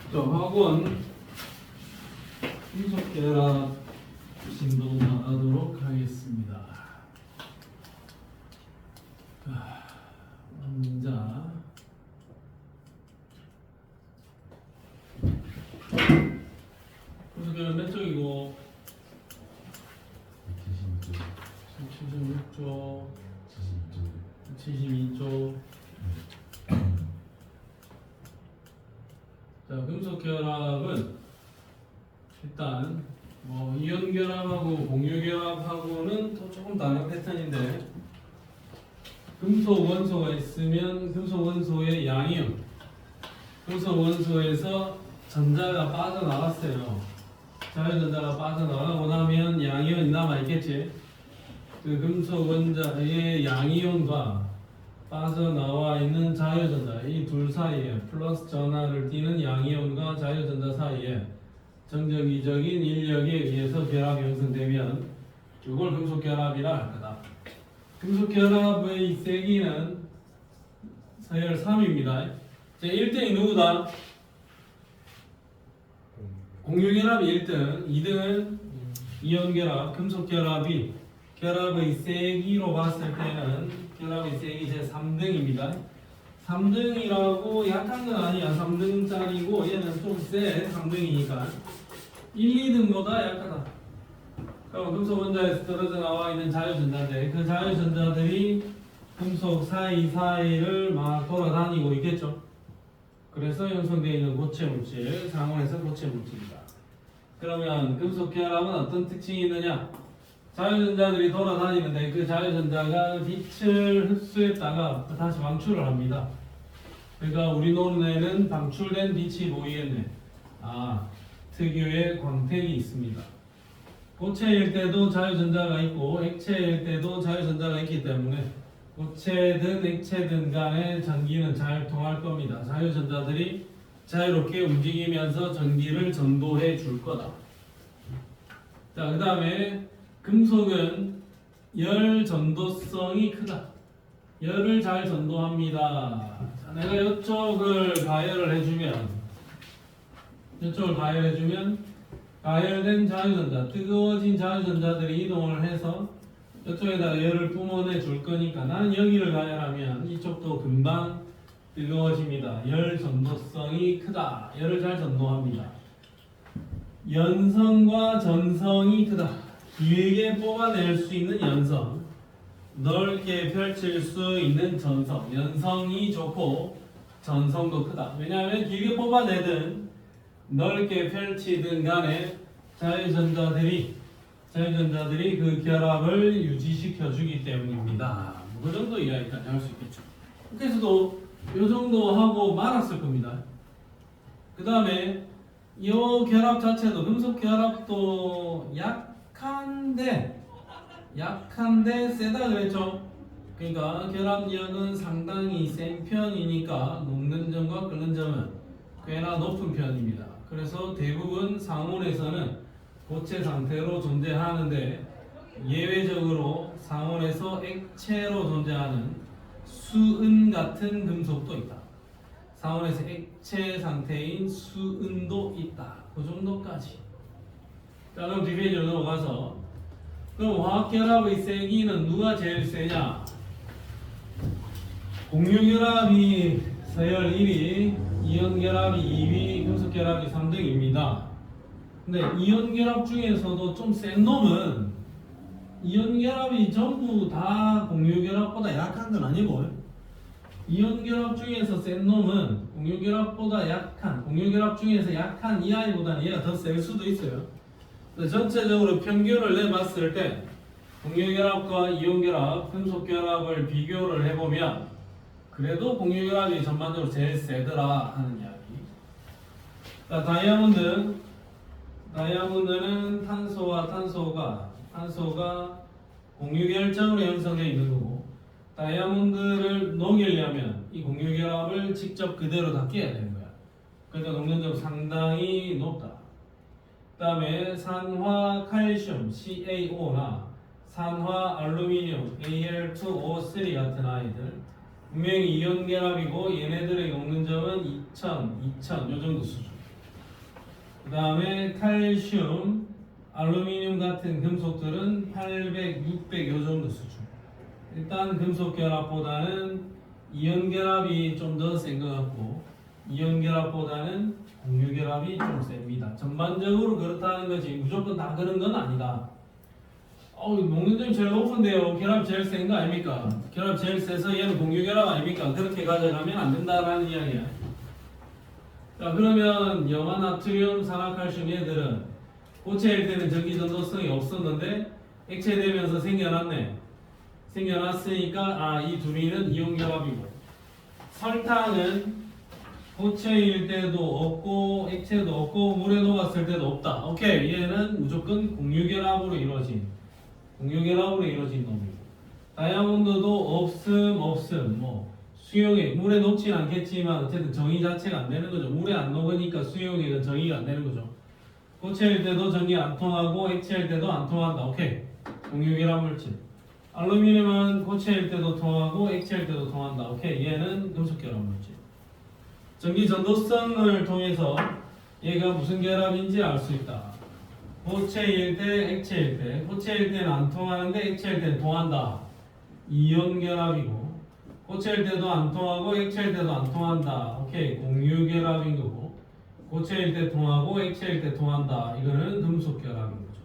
자, 학원 분석결합 진도 나가도록 하겠습니다. 자, 먼저 분석결합 몇 쪽이고? 76쪽, 72쪽. 자, 금속결합은 일단 이온결합하고 공유결합하고는 또 조금 다른 패턴인데, 금속 원소가 있으면 금속 원소의 양이온, 금속 원소에서 전자가 빠져나갔어요. 자유전자가 빠져나가고 나면 양이온이 남아있겠지. 그 금속 원자의 양이온과 빠져나와 있는 자유전자, 이 둘 사이에 플러스 전하를 띠는 양이온과 자유전자 사이에 정적이적인 인력에 의해서 결합이 형성되면 이걸 금속결합이라 할 거다. 금속결합의 세기는 서열 3입니다. 제 1등이 누구다? 공유결합이 1등, 2등은 이온결합, 금속결합이 결합의 세기로 봤을 때는 결합의 세기 제 3등입니다. 3등이라고 약한 건 아니야. 3등짜리고 얘는 좀 세. 3등이니까 1, 2등보다 약하다. 그럼 금속 원자에서 떨어져 나와 있는 자유전자들, 그 자유전자들이 금속 사이사이를 막 돌아다니고 있겠죠. 그래서 형성되어 있는 고체 물질, 상온에서 고체 물질이다. 그러면 금속 결합은 어떤 특징이 있느냐? 자유전자들이 돌아다니는데 그 자유전자가 빛을 흡수했다가 다시 방출을 합니다. 그러니까 우리 눈에는 방출된 빛이 보이겠네. 특유의 광택이 있습니다. 고체일 때도 자유전자가 있고 액체일 때도 자유전자가 있기 때문에 고체든 액체든 간에 전기는 잘 통할 겁니다. 자유전자들이 자유롭게 움직이면서 전기를 전도해 줄 거다. 자, 그 다음에 금속은 열 전도성이 크다. 열을 잘 전도합니다. 자, 내가 이쪽을 가열을 해주면, 가열된 자유전자, 뜨거워진 자유전자들이 이동을 해서 이쪽에다가 열을 뿜어내 줄 거니까 나는 여기를 가열하면 이쪽도 금방 뜨거워집니다. 열 전도성이 크다. 열을 잘 전도합니다. 연성과 전성이 크다. 길게 뽑아낼 수 있는 연성, 넓게 펼칠 수 있는 전성. 연성이 좋고 전성도 크다. 왜냐하면 길게 뽑아내든 넓게 펼치든 간에 자유전자들이 그 결합을 유지시켜 주기 때문입니다. 그 정도 이야기까지 할 수 있겠죠. 그래서도 이 정도 하고 말았을 겁니다. 그 다음에 이 결합 자체도, 금속 결합도 약한데 세다 그랬죠. 그러니까 결합력은 상당히 센 편이니까 녹는 점과 끓는 점은 꽤나 높은 편입니다. 그래서 대부분 상온에서는 고체 상태로 존재하는데 예외적으로 상온에서 액체로 존재하는 수은 같은 금속도 있다. 상온에서 액체 상태인 수은도 있다. 그 정도까지. 자, 그럼 뒷페이지로 넘어가서, 그럼 화학결합의 세기는 누가 제일 세냐? 공유결합이 서열 1위, 이온결합이 2위, 금속결합이 3등입니다. 근데 이온결합 중에서도 좀 센 놈은, 이온결합이 전부 다 공유결합보다 약한 건 아니고, 이온결합 중에서 센 놈은 공유결합보다 약한, 공유결합 중에서 약한 이 아이보다는 얘가 더 셀 수도 있어요. 전체적으로 평균을 내봤을 때 공유결합과 이온결합, 금속결합을 비교를 해보면 그래도 공유결합이 전반적으로 제일 세더라 하는 이야기. 자, 다이아몬드는 탄소와 탄소가 공유결정으로 형성되어 있는 거고, 다이아몬드를 녹이려면 이 공유결합을 직접 그대로 다 깨야 되는 거야. 그러니까 녹는 점 상당히 높다. 그 다음에 산화 칼슘 CaO나 산화 알루미늄 Al2O3 같은 아이들 분명히 이온 결합이고 얘네들의 녹는 점은 2000 요 정도 수준. 그 다음에 칼슘, 알루미늄 같은 금속들은 800, 600 요 정도 수준. 일단 금속 결합보다는 이온 결합이 좀 더 센 것 같고, 이온 결합보다는 공유 결합이 좀 셉니다. 전반적으로 그렇다는 거지 무조건 다 그런 건 아니다. 녹는점이 제일 높은데요. 결합 제일 센 거 아닙니까? 결합 제일 세서 얘는 공유 결합 아닙니까? 그렇게 가져가면 안 된다라는 이야기야. 자, 그러면 염화 나트륨, 산화칼슘 얘들은 고체일 때는 전기 전도성이 없었는데 액체되면서 생겨났네. 생겨났으니까 이 둘이는 이온 결합이고, 설탕은 고체일 때도 없고 액체도 없고 물에 녹았을 때도 없다. 오케이, 얘는 무조건 공유결합으로 이루어진 놈이고, 다이아몬드도 없음 뭐 수용액, 물에 녹진 않겠지만 어쨌든 정의 자체가 안 되는 거죠. 물에 안 녹으니까 수용액은 정의가 안 되는 거죠. 고체일 때도 전기 안 통하고 액체일 때도 안 통한다. 오케이, 공유결합 물질. 알루미늄은 고체일 때도 통하고 액체일 때도 통한다. 오케이, 얘는 금속결합 물질. 전기 전도성을 통해서 얘가 무슨 결합인지 알 수 있다. 고체일 때, 액체일 때. 고체일 때는 안 통하는데 액체일 때는 통한다. 이온 결합이고, 고체일 때도 안 통하고 액체일 때도 안 통한다. 오케이, 공유 결합인 거고, 고체일 때 통하고 액체일 때 통한다. 이거는 금속 결합인 거죠.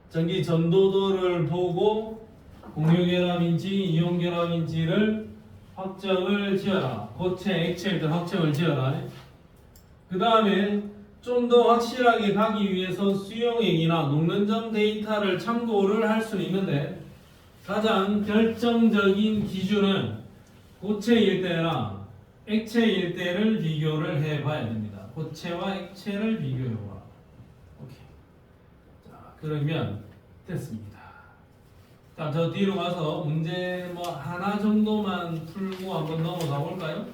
전기 전도도를 보고 공유 결합인지 이온 결합인지를 확정을 지어라. 고체, 액체일 때 확정을 지어라. 그 다음에 좀 더 확실하게 가기 위해서 수용액이나 녹는 점 데이터를 참고를 할 수는 있는데, 가장 결정적인 기준은 고체일 때랑 액체일 때를 비교를 해봐야 됩니다. 고체와 액체를 비교해봐. 오케이. 자, 그러면 됐습니다. 자, 저 뒤로 가서 문제 뭐 하나 정도만 풀고 한번 넘어가 볼까요?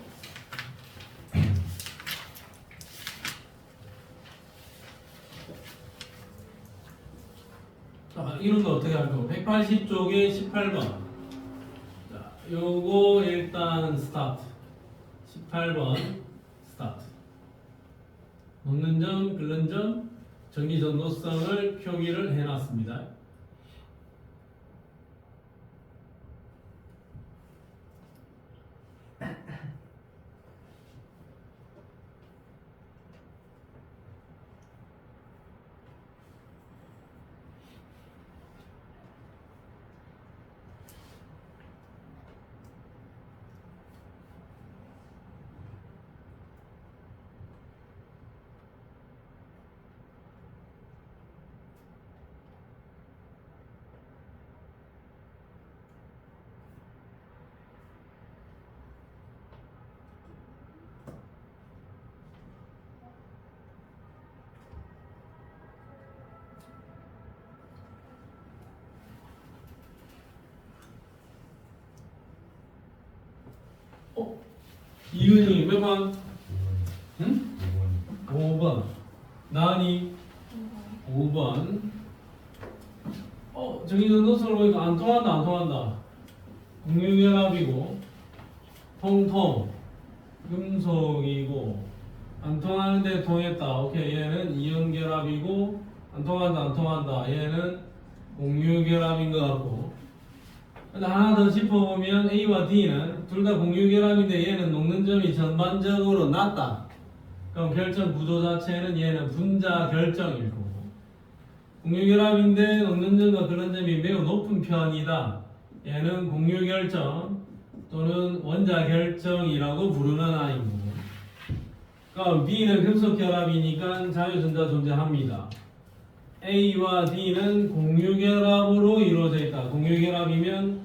자, 이런 거 어떻게 할까요? 180쪽에 18번. 자, 요거 일단 스타트. 18번 스타트. 녹는 점, 끓는 점, 전기 전도성을 표기를 해놨습니다. 이은이 몇 번? 응? 5번. 나은이 5번. 전기전도성을 보니까 안 통한다. 공유결합이고, 통통, 금속이고, 안 통하는데 통했다. 오케이, 얘는 이온결합이고, 안 통한다. 얘는 공유결합인 것 같고. 근데 하나 더 짚어보면 A와 D는 둘 다 공유결합인데 얘는 녹는 점이 전반적으로 낮다. 그럼 결정 구조 자체는 얘는 분자 결정일 거고, 공유결합인데 녹는 점과 그런 점이 매우 높은 편이다. 얘는 공유결정 또는 원자 결정이라고 부르는 아이고, 그럼 B는 금속결합이니까 자유전자 존재합니다. A와 D는 공유결합으로 이루어져 있다. 공유결합이면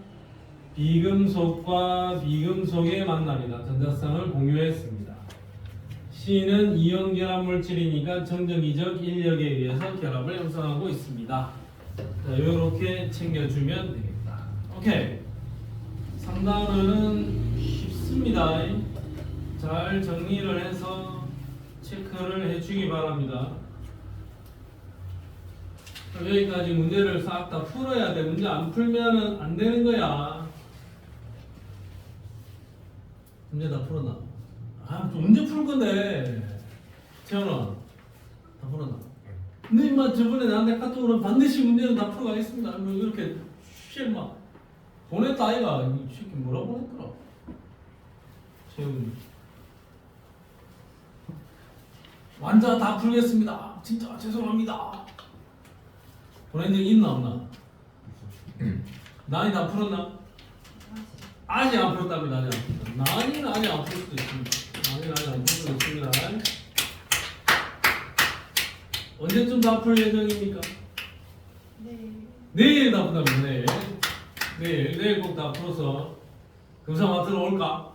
비금속과 비금속의 만남이다. 전자성을 공유했습니다. C는 이온 결합 물질이니까 정전기적 인력에 의해서 결합을 형성하고 있습니다. 자, 이렇게 챙겨주면 되겠다. 오케이. 3단원은 쉽습니다. 잘 정리를 해서 체크를 해주기 바랍니다. 여기까지 문제를 싹 다 풀어야 돼. 문제 안 풀면은 안 되는 거야. 문제 다 풀었나? 또 언제 풀 건데? 채원아, 다 다 풀었나? 네, 인마 저번에 나한테 카톡으로 반드시 문제는 다 풀어가겠습니다. 뭐 이렇게 막 보냈다 아이가. 이 새끼 뭐라 보냈더라? 재훈이. 완전 다 풀겠습니다. 진짜 죄송합니다. 보낸 적 있나 없나? 나이 다 풀었나? 아직 안 풀었답니다. 아직 안 풀었다. 나이는 아직 안 풀 수도 있습니다. 나이는 아직 안 풀 수도 있습니다. 언제쯤 다 풀 예정입니까? 내일 다 푼답니다. 내일 꼭 다 풀어서 금상마트로 올까?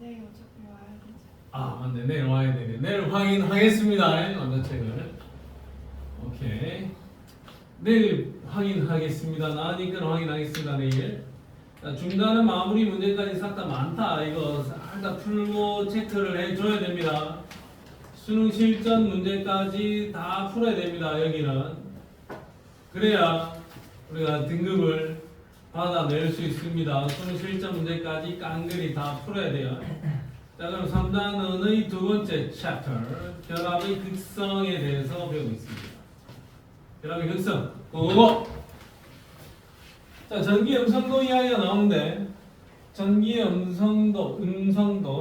네, 어차피 와야 되죠. 아 맞네, 내일 와야 되네. 내일 확인하겠습니다. 완전책을. 오케이. 내일 확인하겠습니다. 나니까 확인하겠습니다. 내일. 자, 중간은 마무리 문제까지 싹 다 많다. 이거 싹 다 풀고 체크를 해줘야 됩니다. 수능 실전 문제까지 다 풀어야 됩니다. 여기는. 그래야 우리가 등급을 받아낼 수 있습니다. 수능 실전 문제까지 깡그리 다 풀어야 돼요. 자, 그럼 3단원의 두 번째 챕터, 결합의 극성에 대해서 배우고 있습니다. 결합의 극성, 고고! 자, 전기 음성도 이야기가 나오는데, 전기 음성도,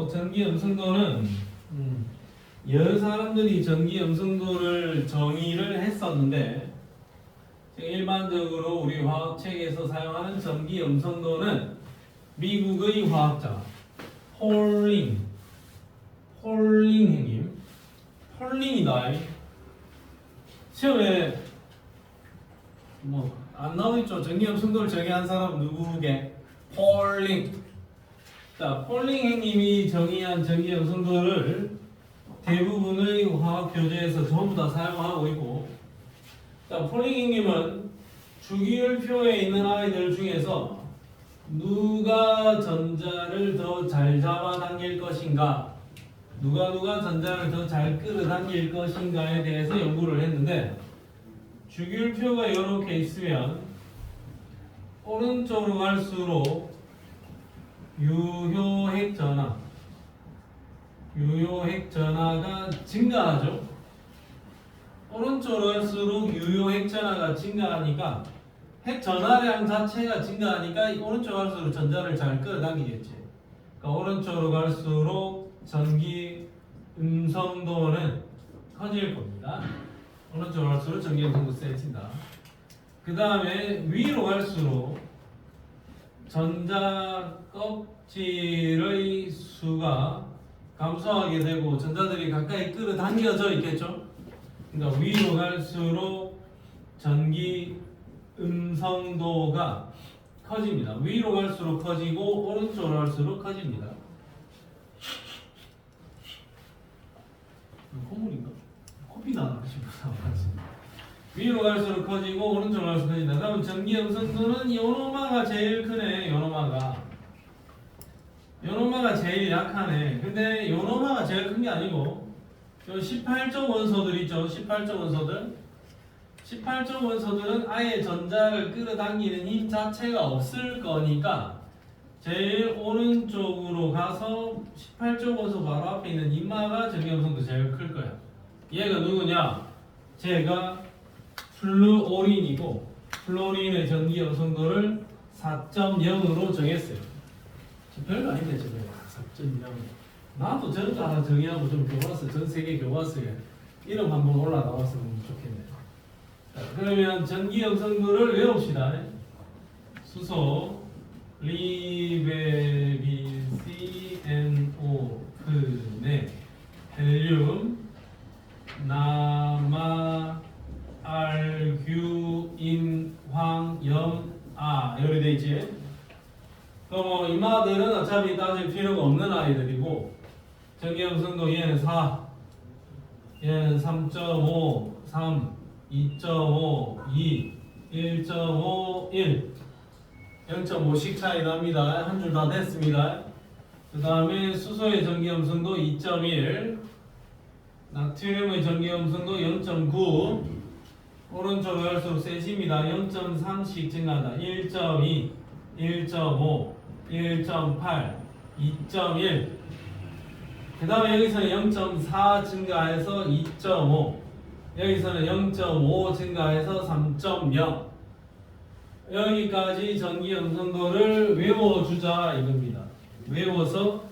전기 음성도는 여러 사람들이 전기 음성도를 정의를 했었는데, 일반적으로 우리 화학책에서 사용하는 전기 음성도는 미국의 화학자 폴링 형님, 폴링이다. 시험에 뭐 안 나오겠죠. 전기 음성도를 정의한 사람 누구게? 폴링. 자, 폴링 형님이 정의한 전기 음성도를 대부분의 화학 교재에서 전부 다 사용하고 있고, 자, 폴링 형님은 주기율표에 있는 아이들 중에서 누가 전자를 더 잘 잡아당길 것인가, 누가 전자를 더 잘 끌어당길 것인가에 대해서 연구를 했는데, 주기율표가 이렇게 있으면 오른쪽으로 갈수록 유효핵 전하가 증가하죠. 오른쪽으로 갈수록 유효핵 전하가 증가하니까 핵 전하량 자체가 증가하니까 오른쪽으로 갈수록 전자를 잘 끌어당기겠지. 그러니까 오른쪽으로 갈수록 전기 음성도는 커질 겁니다. 오른쪽으로 갈수록 전기 음성도 세진다. 그 다음에 위로 갈수록 전자 껍질의 수가 감소하게 되고 전자들이 가까이 끌어당겨져 있겠죠. 그러니까 위로 갈수록 전기 음성도가 커집니다. 위로 갈수록 커지고 오른쪽으로 갈수록 커집니다. 콧물인가? 코피 나나 싶어서 위로 갈수록 커지고 오른쪽으로 갈수록 커진다. 그럼 전기 음성도는 요노마가 제일 크네. 요노마가 제일 약하네. 근데 요노마가 제일 큰 게 아니고 요 18점 원소들 있죠. 18점 원소들은 아예 전자를 끌어당기는 힘 자체가 없을 거니까 제일 오른쪽으로 가서 18점 원소 바로 앞에 있는 인마가 전기 음성도 제일 클 거야. 얘가 누구냐? 쟤가 플루오린이고, 플루오린의 전기 음성도를 4.0으로 정했어요. 별거 아닌데 저거 4.0. 나도 저런 거 하나 정의하고 좀 교과서, 전 세계 교과서에 이름 한번 올라나왔으면 좋겠네. 자, 그러면 전기 음성도를 외웁시다. 수소, 리베비CNO, 네, 헬륨, 남아, 알규인, 황, 염, 이렇게 돼 있지. 그럼 이마들은 어차피 따질 필요가 없는 아이들이고, 전기 음성도 얘는 4, 얘는 3.5, 3, 2.5, 2, 1.5, 1, 0.5씩 차이 납니다. 한 줄 다 됐습니다. 그 다음에 수소의 전기 음성도 2.1, 나트륨의 전기 음성도 0.9, 오른쪽으로 갈수록 세집니다. 0.3씩 증가한다. 1.2, 1.5, 1.8, 2.1. 그 다음에 여기서는 0.4 증가해서 2.5 여기서는 0.5 증가해서 3.0 여기까지 전기 염성도를 외워주자 이겁니다. 외워서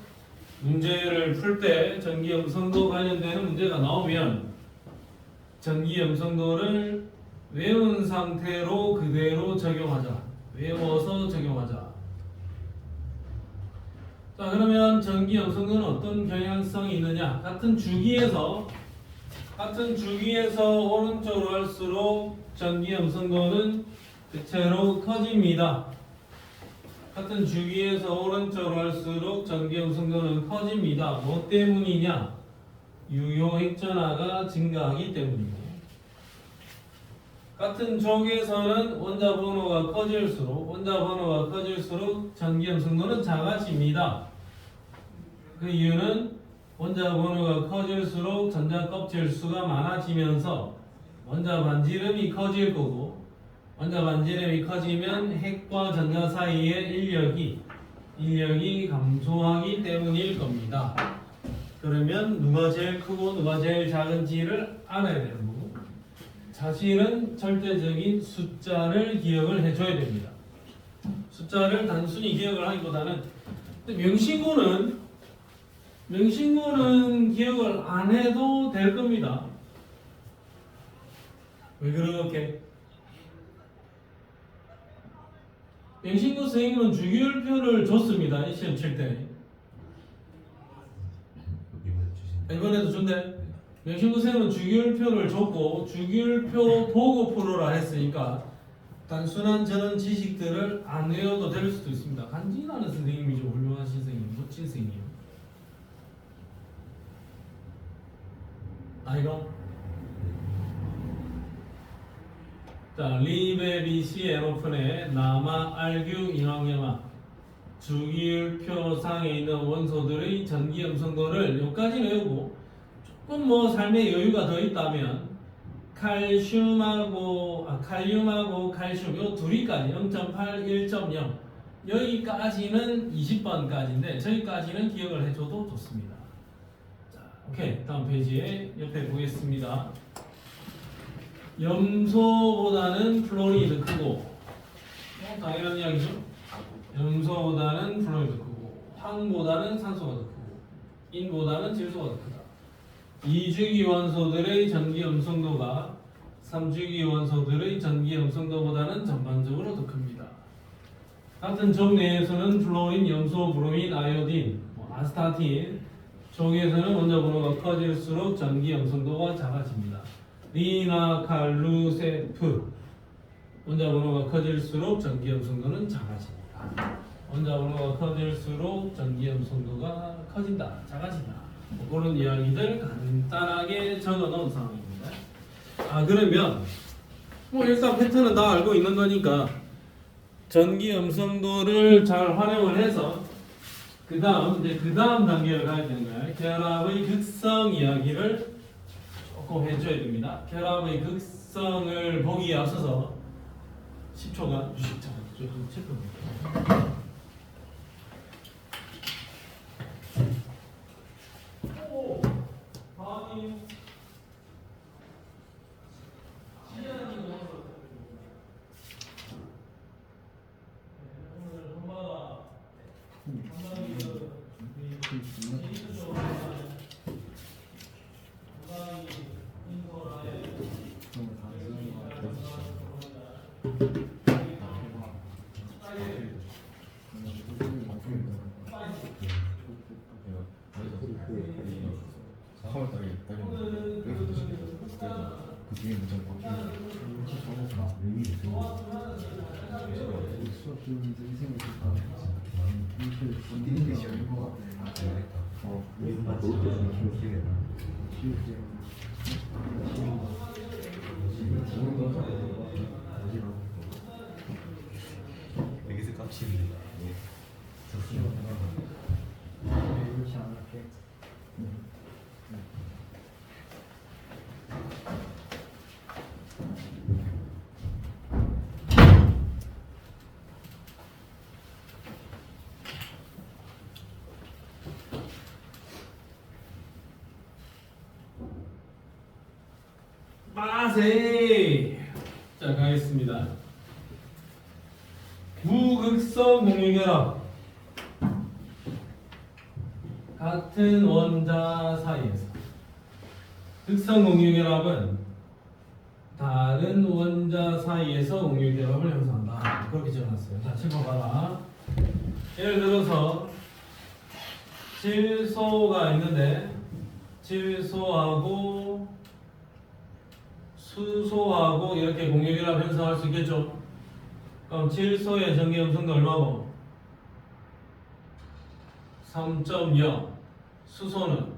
문제를 풀 때 전기 염성도 관련되는 문제가 나오면 전기 염성도를 외운 상태로 그대로 적용하자. 외워서 적용하자. 자, 그러면 전기 염성도는 어떤 경향성이 있느냐? 같은 주기에서 오른쪽으로 할수록 전기 염성도는 대체로 커집니다. 같은 주기에서 오른쪽으로 할수록 전기 염성도는 커집니다. 뭐 때문이냐? 유효 핵전화가 증가하기 때문이고, 같은 쪽에서는 원자 번호가 커질수록 전기 염성도는 작아집니다. 그 이유는 원자 번호가 커질수록 전자 껍질 수가 많아지면서 원자 반지름이 커질 거고, 원자 반지름이 커지면 핵과 전자 사이의 인력이 감소하기 때문일 겁니다. 그러면 누가 제일 크고 누가 제일 작은지를 알아야 되는 거고, 사실은 절대적인 숫자를 기억을 해줘야 됩니다. 숫자를 단순히 기억을 하기보다는 명신고는 기억을 안 해도 될 겁니다. 왜 그렇게? 명신고 선생님은 주기율표를 줬습니다. 이 시험 칠 때. 이번에도 준대. 명신고 선생님은 주기율표를 줬고 주기율표 보고 풀어라 했으니까 단순한 저런 지식들을 안 외워도 될 수도 있습니다. 간지나는 선생님이죠. 훌륭하신 선생님, 멋진 선생님. 아이고. 자, 리베비시 에노픈의 남아, 알규, 인황염화 주기율표상에 있는 원소들의 전기 염성도를 여기까지 외우고 조금 뭐 삶의 여유가 더 있다면 칼슘하고 칼슘 요 둘이까지 0.8, 1.0 여기까지는 20번까지인데 저기까지는 기억을 해줘도 좋습니다. 자, 오케이. 다음 페이지에 옆에 보겠습니다. 염소보다는 플로리드 크고, 당연한 이야기죠. 염소보다는 플로리드 크고, 황보다는 산소가 더 크고, 인보다는 질소가 더 크다. 2주기 원소들의 전기 염성도가 3주기 원소들의 전기 염성도보다는 전반적으로 더 큽니다. 같은 점 내에서는 플로린, 염소, 브로민, 아이오딘, 아스타틴 쪽에서는 원자 번호가 커질수록 전기 염성도가 작아집니다. 리나, 칼루세프 원자 번호가 커질수록 전기 염성도는 작아집니다. 원자 번호가 커질수록 전기 염성도가 커진다, 작아진다. 뭐 그런 이야기들 간단하게 적어놓은 상황입니다. 그러면 뭐 일단 패턴은 다 알고 있는 거니까 전기 염성도를 잘 활용을 해서 그 다음 단계를 가야 되는 거예요. 결합의 극성 이야기를 꼭 해줘야 됩니다. 결합의 극성을 보기에 앞서서 10초간 주식 좀 체크해볼게요. 여기서 깝치는데 빠세. 자, 가겠습니다. 무극성 공유결합. 같은 원자 사이에서. 극성 공유결합은 다른 원자 사이에서 공유결합을 형성한다. 그렇게 적어놨어요. 자, 짚어봐라. 예를 들어서 질소가 있는데 질소하고 수소하고 이렇게 공유결합 형성할 수 있겠죠? 그럼 질소의 전기음성도 얼마고? 3.0. 수소는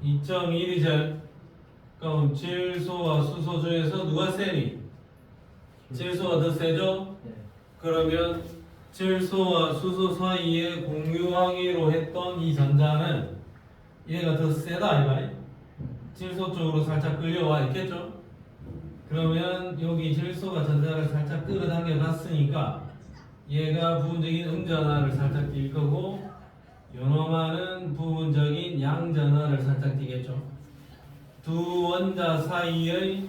2.1이제. 그럼 질소와 수소 중에서 누가 세니? 질소가 더 세죠? 그러면 질소와 수소 사이에 공유하기로 했던 이 전자는 얘가 더 세다 이 말이야. 질소 쪽으로 살짝 끌려와 있겠죠? 그러면 여기 질소가 전자를 살짝 끌어당겨 갔으니까 얘가 부분적인 음전하를 살짝 띌 거고 요놈아는 부분적인 양전하를 살짝 띠겠죠. 두 원자 사이의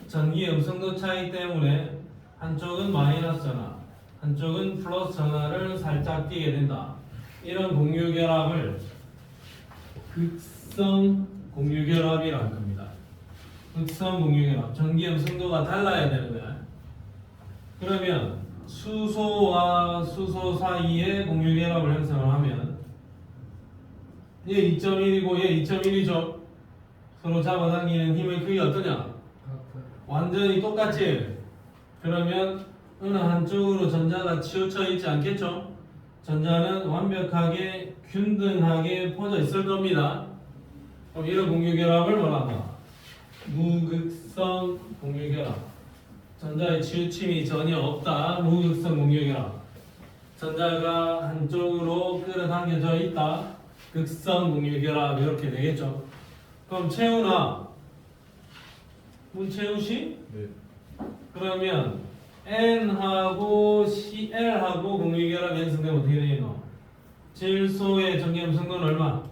전기 음성도 차이 때문에 한쪽은 마이너스 전하, 한쪽은 플러스 전하를 살짝 띠게 된다. 이런 공유결합을 극성 공유결합이라고 할 겁니다. 극성 공유결합, 전기 음성도가 달라야 되는 거야. 그러면 수소와 수소 사이에 공유결합을 형성을 하면 얘 2.1이고 얘 2.1이죠. 서로 잡아당기는 힘의 크기가 어떠냐? 완전히 똑같지? 그러면 어느 한쪽으로 전자가 치우쳐 있지 않겠죠? 전자는 완벽하게 균등하게 퍼져 있을 겁니다. 그럼 이런 공유결합을 뭐라 하나? 무극성 공유결합. 전자의 치우침이 전혀 없다. 무극성 공유결합. 전자가 한쪽으로 끌어당겨져 있다. 극성 공유결합 이렇게 되겠죠. 그럼 채우나 문채우시? 네. 그러면 N하고 Cl하고 공유결합 연승되면 어떻게 되겠노? 질소의 전기음성도는 얼마?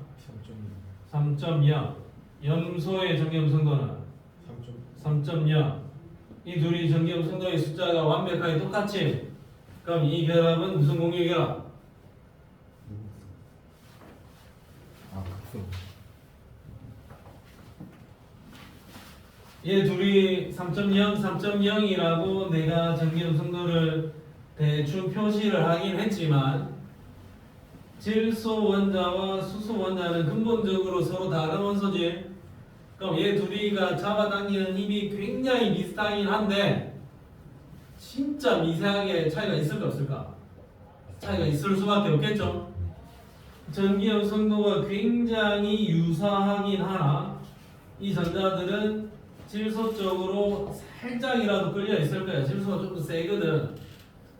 3.0. 염소의 전기음성도는 3.0. 이 둘이 전기음성도의 숫자가 완벽하게 똑같지? 그럼 이 결합은 무슨 공유결합? 극성. 얘 둘이 3.0, 3.0이라고 내가 전기음성도를 대충 표시를 하긴 했지만 질소 원자와 수소 원자는 근본적으로 서로 다른 원소지. 그럼 얘 둘이가 잡아당기는 힘이 굉장히 비슷하긴 한데 진짜 미세하게 차이가 있을까 없을까? 차이가 있을 수밖에 없겠죠. 전기음성도가 굉장히 유사하긴 하나 이 전자들은 질소 쪽으로 살짝이라도 끌려 있을 거야. 질소가 좀 더 세거든.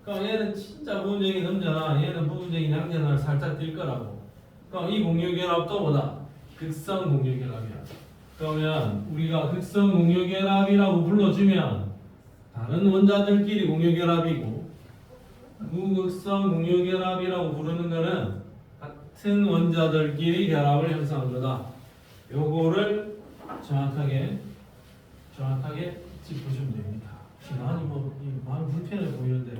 그럼 얘는 진짜 부분적인 음전하, 얘는 부분적인 양전하를 살짝 띌 거라고. 그럼 이 공유결합도 뭐다? 극성 공유결합이야. 그러면 우리가 극성 공유결합이라고 불러주면 다른 원자들끼리 공유결합이고 무극성 공유결합이라고 부르는 거는 같은 원자들끼리 결합을 형성한 거다. 요거를 정확하게 짚으시면 됩니다. 많이 마음 불편해 보이는데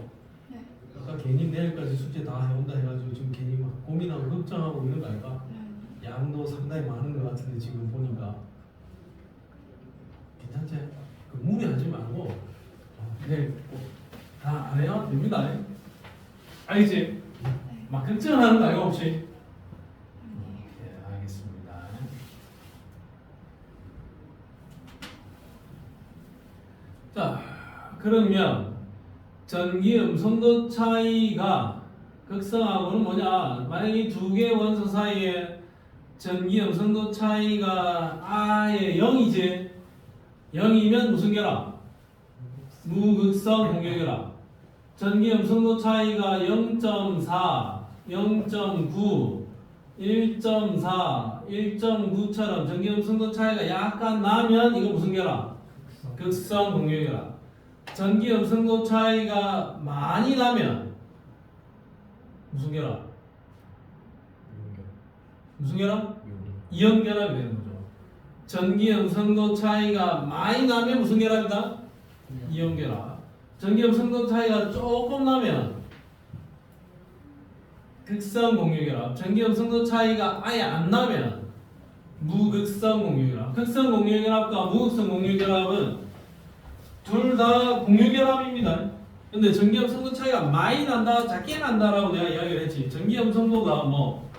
네. 아까 괜히 내일까지 숙제 다 해온다 해가지고 지금 괜히 막 고민하고 걱정하고 이런 거 아닐까? 네. 양도 상당히 많은 것 같은데 지금 보니까 괜찮지? 그 무리하지 말고 내일 다 안 해요? 됩니다. 알겠지? 네. 막 걱정하는 거 아니고 혹시? 아니에요. 네, 알겠습니다. 자, 그러면 전기 음성도 차이가 극성하고는 뭐냐? 만약에 이 두 개 원소 사이에 전기 음성도 차이가 아예 0이지? 0이면 무슨 결합? 무극성 공유결합. 전기 음성도 차이가 0.4, 0.9, 1.4, 1.9처럼 전기 음성도 차이가 약간 나면 이거 무슨 결합? 극성 공유결합. 전기 음성도 차이가 많이 나면 무슨 결합? 무슨 결합? 이온 결합이 되는 거죠. 전기 음성도 차이가 많이 나면 무슨 결합이다? 이온 결합. 전기 음성도 차이가 조금 나면 극성 공유 결합. 전기 음성도 차이가 아예 안 나면 무극성 공유 결합. 극성 공유 결합과 무극성 공유 결합은 둘 다 공유 결합입니다. 근데 전기 음성도 차이가 많이 난다, 작게 난다라고 내가 이야기를 했지. 전기 음성도가 뭐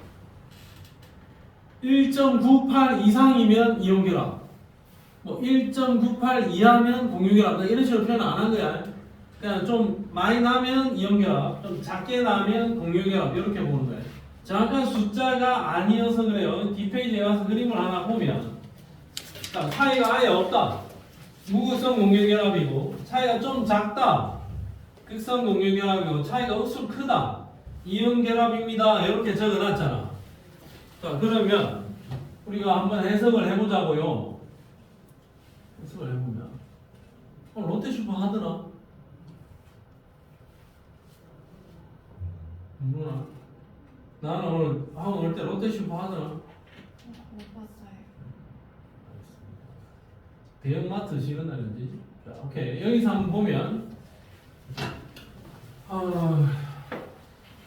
1.98 이상이면 이온 결합, 뭐 1.98 이하면 공유 결합. 나 이런 식으로 표현 안 한 거야. 그냥 좀 많이 나면 이온 결합, 좀 작게 나면 공유 결합 이렇게 보는 거야. 정확한 숫자가 아니어서 그래요. 뒷페이지에 가서 그림을 하나 보면 자, 차이가 아예 없다. 무극성 공유 결합이고 차이가 좀 작다. 극성 공유 결합이고 차이가 억수로 크다. 이온 결합입니다. 이렇게 적어놨잖아. 자, 그러면 우리가 한번 해석을 해보자고요. 해석을 해보면 롯데슈퍼 하더라. 누나, 나는 오늘 학원 올 때 롯데슈퍼 하더라. 못 봤어요. 대형마트 쉬는 날 언제지? 자, 오케이. 여기서 한번 보면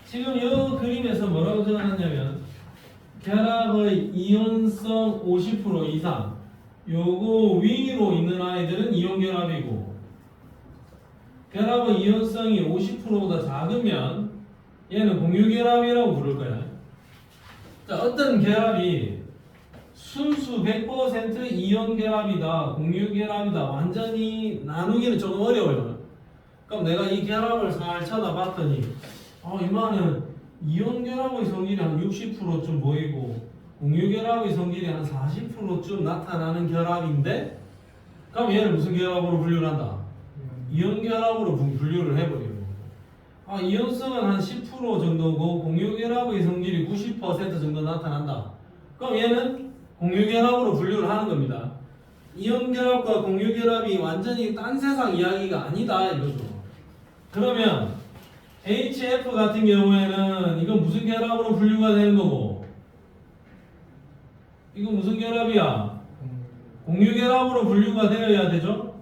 지금 이 그림에서 뭐라고 적어놨냐면 결합의 이온성 50% 이상 요거 위로 있는 아이들은 이온 결합이고 결합의 이온성이 50%보다 작으면 얘는 공유 결합이라고 부를 거야. 자, 어떤 결합이 순수 100% 이온 결합이다, 공유 결합이다, 완전히 나누기는 조금 어려워요. 그럼 내가 이 결합을 잘 쳐다봤더니 이만은 이온 결합의 성질이 한 60%쯤 보이고 공유 결합의 성질이 한 40%쯤 나타나는 결합인데 그럼 얘를 무슨 결합으로 분류를 한다? 이온 결합으로 분류를 해버려요. 이온성은 한 10% 정도고 공유 결합의 성질이 90% 정도 나타난다. 그럼 얘는 공유 결합으로 분류를 하는 겁니다. 이온 결합과 공유 결합이 완전히 딴 세상 이야기가 아니다 이거죠. 그러면 HF 같은 경우에는 이건 무슨 결합으로 분류가 되는 거고 이건 무슨 결합이야? 공유 결합으로 분류가 되어야 되죠?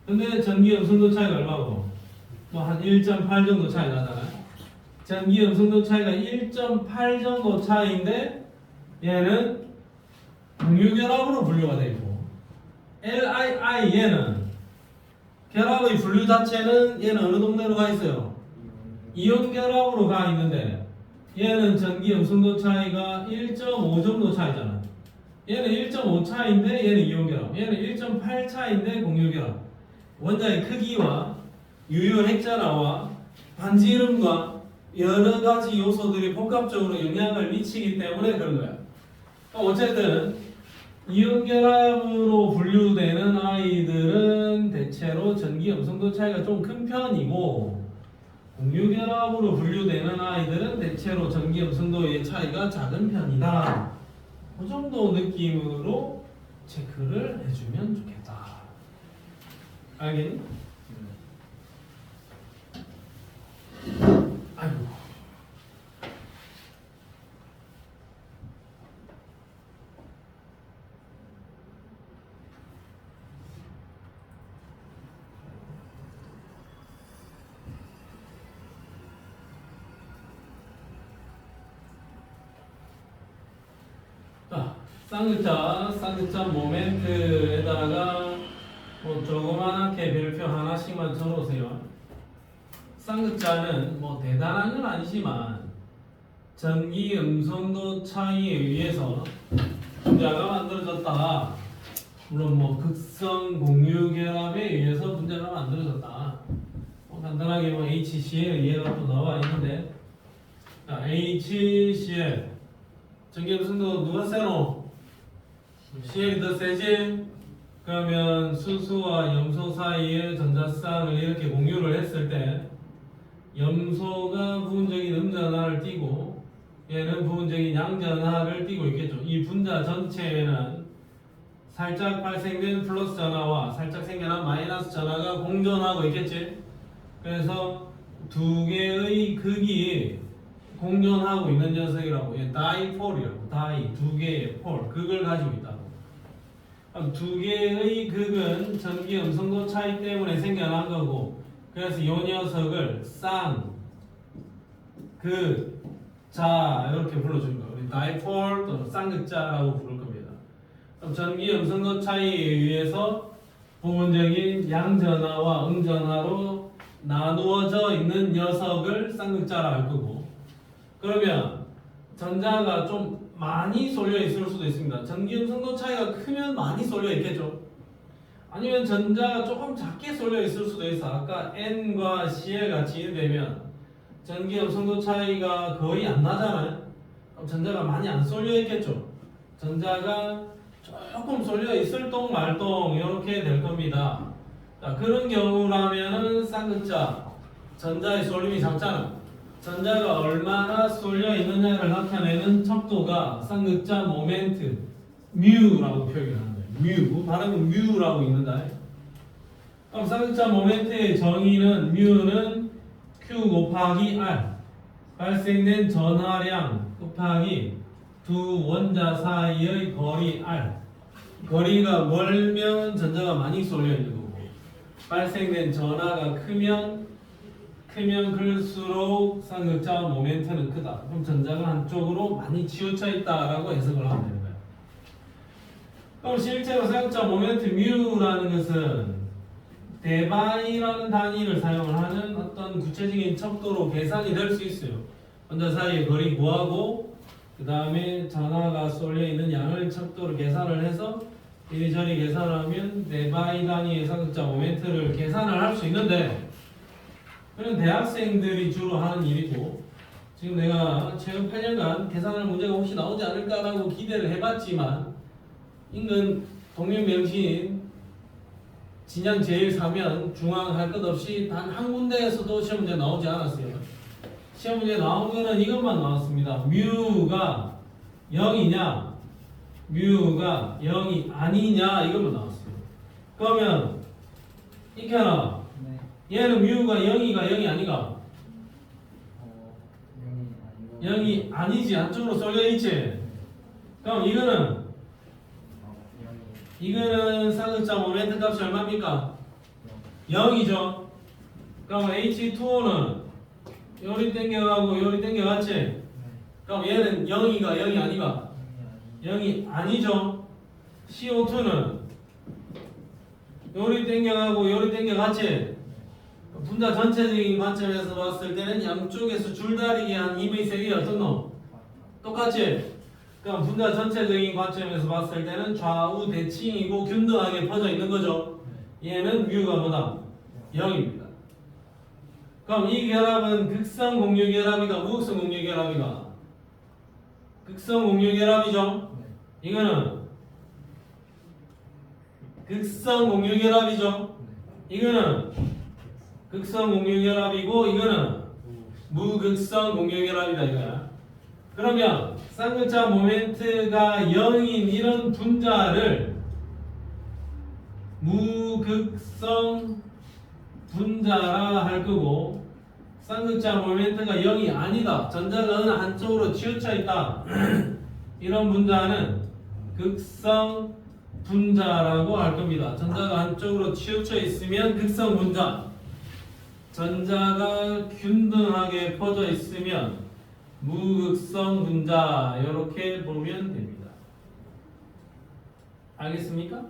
근데 전기 음성도 차이가 얼마고? 뭐 한 1.8 정도 차이 나잖아요. 전기 음성도 차이가 1.8 정도 차이인데 얘는 공유 결합으로 분류가 되고 LII 얘는 결합의 분류 자체는 얘는 어느 동네로 가 있어요? 이온 결합으로 가 있는데 얘는 전기 음성도 차이가 1.5 정도 차이잖아. 얘는 1.5 차이인데 얘는 이온 결합. 얘는 1.8 차이인데 공유 결합. 원자의 크기와 유효 핵자라와 반지 이름과 여러 가지 요소들이 복합적으로 영향을 미치기 때문에 그런 거야. 어쨌든 이온 결합으로 분류되는 아이들은 대체로 전기 음성도 차이가 좀 큰 편이고 공유 결합으로 분류되는 아이들은 대체로 전기 음성도의 차이가 작은 편이다. 그 정도 느낌으로 체크를 해주면 좋겠다. 알겠니? 아이고. 자, 쌍극자 모멘트에다가 뭐 조그맣게 별표 하나씩만 적어놓으세요. 쌍극자는 뭐 대단한 건 아니지만 전기 음성도 차이에 의해서 분자가 만들어졌다. 물론 뭐 극성 공유 결합에 의해서 분자가 만들어졌다. 뭐 간단하게 뭐 HCl 얘가 또 나와 있는데, 자, HCl 전기 음성도 누가 세노? CL이 더 세지? 그러면 수소와 염소 사이의 전자쌍을 이렇게 공유를 했을 때 염소가 부분적인 음전하를 띠고 얘는 부분적인 양전하를 띠고 있겠죠. 이 분자 전체에는 살짝 발생된 플러스 전하와 살짝 생겨난 마이너스 전하가 공존하고 있겠지. 그래서 두 개의 극이 공존하고 있는 녀석이라고. 얘 다이폴이라고. 다이 두 개의 폴 극을 가지고 있다고. 그럼 두 개의 극은 전기 음성도 차이 때문에 생겨난 거고, 그래서 이 녀석을 쌍극자 이렇게 불러주는 거예요. 우리 다이폴 또는 쌍극자라고 부를 겁니다. 그럼 전기 음성도 차이에 의해서 부분적인 양전하와 음전하로 나누어져 있는 녀석을 쌍극자라 할 거고, 그러면 전자가 좀 많이 쏠려 있을 수도 있습니다. 전기 음성도 차이가 크면 많이 쏠려 있겠죠. 아니면 전자가 조금 작게 쏠려 있을 수도 있어. 아까 N과 C에 같이 되면 전기 음성도 차이가 거의 안 나잖아요. 그럼 전자가 많이 안 쏠려 있겠죠. 전자가 조금 쏠려 있을 동 말동 이렇게 될 겁니다. 자, 그런 경우라면은 쌍극자 전자의 쏠림이 작잖아. 전자가 얼마나 쏠려 있느냐를 나타내는 척도가 쌍극자 모멘트 뮤라고 표현하는 거예요. 뮤 발음은 뮤라고 있는다. 그럼 쌍극자 모멘트의 정의는 뮤는 Q 곱하기 R 발생된 전하량 곱하기 두 원자 사이의 거리 R. 거리가 멀면 전자가 많이 쏠려 있는 거고, 발생된 전하가 크면 클수록 쌍극자 모멘트는 크다. 그럼 전자가 한쪽으로 많이 치우쳐 있다라고 해석을 하면 되는 거예요. 그럼 실제로 쌍극자 모멘트 뮤라는 것은 대바이라는 단위를 사용을 하는 어떤 구체적인 척도로 계산이 될 수 있어요. 원자 사이의 거리 구하고 그 다음에 전하가 쏠려 있는 양을 척도로 계산을 해서 이리저리 계산하면 대바이 단위의 쌍극자 모멘트를 계산을 할 수 있는데, 그런 대학생들이 주로 하는 일이고, 지금 내가 최근 8년간 계산할 문제가 혹시 나오지 않을까라고 기대를 해봤지만 인근 동명명신 진양 제1사면 중앙 할 것 없이 단 한 군데에서도 시험 문제 나오지 않았어요. 시험 문제 나온 거는 이것만 나왔습니다. 뮤가 0이냐 뮤가 0이 아니냐 이것만 나왔어요. 그러면 익혀라. 얘는 뮤가 0이가 0이 아니가? 0이 아니지. 한쪽으로 쏠려 있지. 그럼 이거는 쌍극자 모멘트 값이 얼마입니까? 0이죠. 그럼 H2O는 요리 땡겨가고 요리 땡겨갔지? 그럼 얘는 0이가 0이 아니가? 0이 아니죠. CO2는 요리 땡겨가고 요리 땡겨갔지? 분자 전체적인 관점에서 봤을 때는 양쪽에서 줄다리기 한 힘의 세기가 어떻노? 똑같지? 그럼 분자 전체적인 관점에서 봤을 때는 좌우 대칭이고 균등하게 퍼져 있는 거죠. 얘는 뮤가 뭐다? 0입니다. 그럼 이 결합은 극성 공유 결합이가 무극성 공유 결합이가? 극성 공유 결합이죠. 이거는 극성 공유 결합이죠. 이거는 극성 공유 결합이고 이거는 무극성 공유 결합이다 이거야. 그러면 쌍극자 모멘트가 0인 이런 분자를 무극성 분자라 할 거고, 쌍극자 모멘트가 0이 아니다. 전자가 어느 한쪽으로 치우쳐 있다. 이런 분자는 극성 분자라고 할 겁니다. 전자가 한쪽으로 치우쳐 있으면 극성 분자. 전자가 균등하게 퍼져 있으면 무극성 분자. 이렇게 보면 됩니다. 알겠습니까?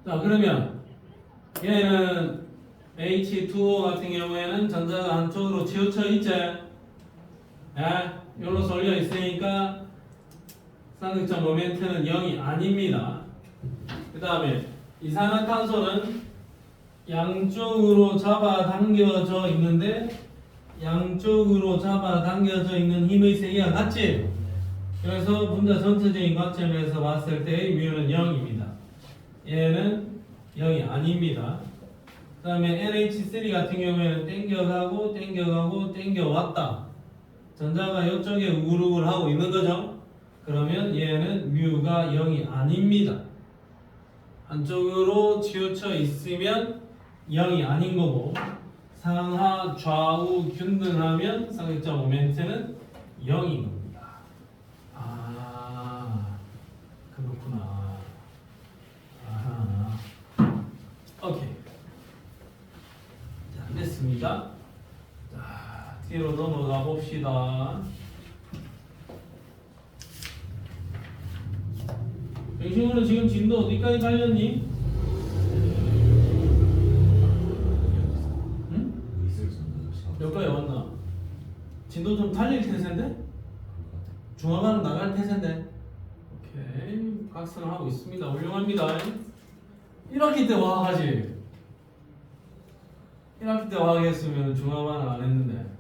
자, 그러면 얘는 H2O 같은 경우에는 전자가 한쪽으로 치우쳐 있지? 여기로 쏠려 있으니까 쌍극자 모멘트는 0이 아닙니다. 그 다음에 이산화탄소는 양쪽으로 잡아당겨져 있는데 양쪽으로 잡아당겨져 있는 힘의 세기가 같지? 그래서 분자 전체적인 관점에서 봤을 때 뮤는 0입니다. 얘는 0이 아닙니다. 그 다음에 NH3 같은 경우에는 땡겨가고 땡겨가고 땡겨왔다. 전자가 이쪽에 우글우글 하고 있는 거죠. 그러면 얘는 뮤가 0이 아닙니다. 한쪽으로 치우쳐 있으면 0이 아닌 거고, 상하 좌우 균등하면 쌍극자 모멘트는 0인 겁니다. 봅시다. 병신으로 지금 진도 어디까지 달렸니? 응? 여기까지 왔나? 진도 좀 달릴 태세인데? 중화가는 나갈 태세인데? 오케이. 각성을 하고 있습니다. 훌륭합니다. 1학기 때 화학하지? 1학기 때 화학했으면 중화반은 안 했는데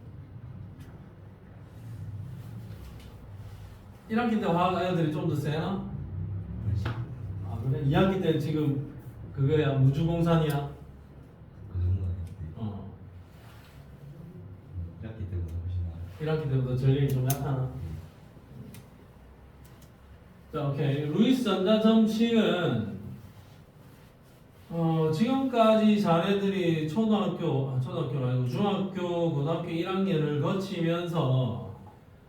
1학기 때 화학 애들이 좀 더 세나? 아 그래? 2학기 때 지금 그거야 무주공산이야? 그 정도는 아닌데 어 1학기 때보다 훨씬 나아요. 1학기 때보다 전력이 좀 약하나? 자 오케이. 루이스 전자정식은 지금까지 자네들이 초등학교가 아니고 중학교, 고등학교 1학년을 거치면서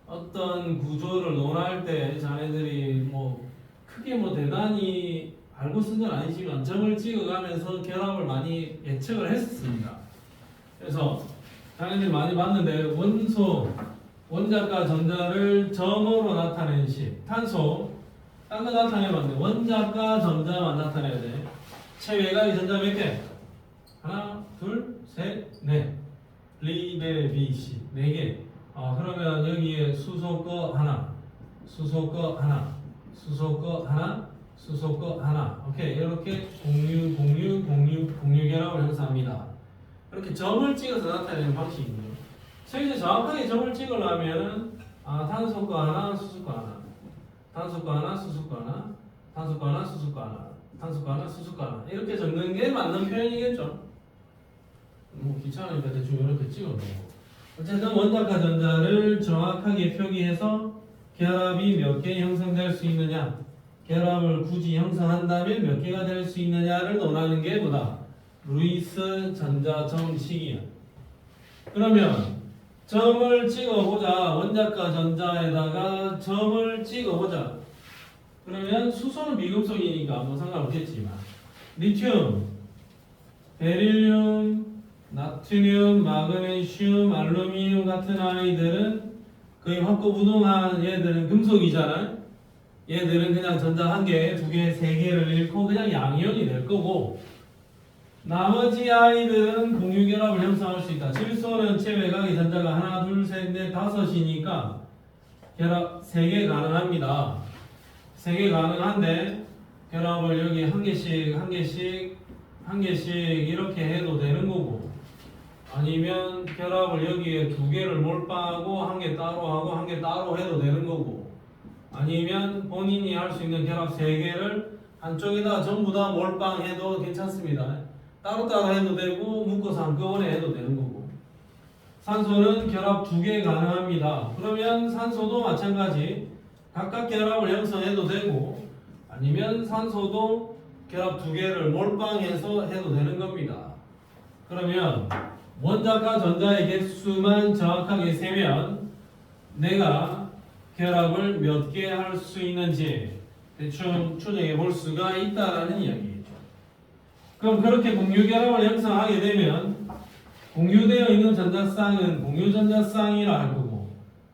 어떤 구조를 논할 때 자네들이 뭐 크게 뭐 대단히 알고 쓴 건 아니지만 점을 찍어가면서 결합을 많이 예측을 했습니다. 그래서 자네들이 많이 봤는데 원소, 원자과 전자를 점으로 나타낸 식, 탄소, 딴 거 나타내봤는데 원자과 전자만 나타내야 돼. 체외각의 전자 몇 개? 하나, 둘, 셋, 넷. 리베 비시 네 개. 그러면 여기에 수소거 하나, 수소거 하나, 수소거 하나, 수소거 하나. 오케이. 이렇게 공유 결합을 형성합니다. 이렇게 점을 찍어서 나타내는 방식이고요. 이제 정확하게 점을 찍으려면은 탄소거 하나, 수소거 하나, 탄소거 하나, 수소거 하나, 탄소거 하나, 수소거 하나. 탄소가 하나, 수소가 하나 이렇게 적는 게 맞는 표현이겠죠. 뭐 귀찮으니까 대충 이렇게 찍어놓고 어쨌든 원자과 전자를 정확하게 표기해서 결합이 몇 개 형성될 수 있느냐, 결합을 굳이 형성한다면 몇 개가 될 수 있느냐를 논하는 게 뭐다? 루이스 전자정식이야. 그러면 점을 찍어보자. 원자과 전자에다가 점을 찍어보자. 그러면 수소는 미금속이니까 뭐 상관없겠지만 리튬, 베릴륨, 나트륨, 마그네슘, 알루미늄 같은 아이들은 거의 확고부동한 얘들은 금속이잖아요. 얘들은 그냥 전자 한 개, 두 개, 세 개를 잃고 그냥 양이온이 될 거고 나머지 아이들은 공유결합을 형성할 수 있다. 질소는 체외각의 전자가 하나, 둘, 셋, 넷, 다섯이니까 결합 3개 가능합니다. 3개 가능한데 결합을 여기 한 개씩 이렇게 해도 되는 거고 아니면 결합을 여기에 2개를 몰빵하고 한 개 따로 하고 한 개 따로 해도 되는 거고 아니면 본인이 할 수 있는 결합 3개를 한쪽에다 전부 다 몰빵해도 괜찮습니다. 따로따로 해도 되고 묶어서 한꺼번에 해도 되는 거고 산소는 결합 2개 가능합니다. 그러면 산소도 마찬가지 각각 결합을 형성해도 되고 아니면 산소도 결합 2개를 몰빵해서 해도 되는 겁니다. 그러면 원자과 전자의 개수만 정확하게 세면 내가 결합을 몇 개 할 수 있는지 대충 추정해 볼 수가 있다라는 이야기죠. 그럼 그렇게 공유결합을 형성하게 되면 공유되어 있는 전자쌍은 공유전자쌍이라 할 거고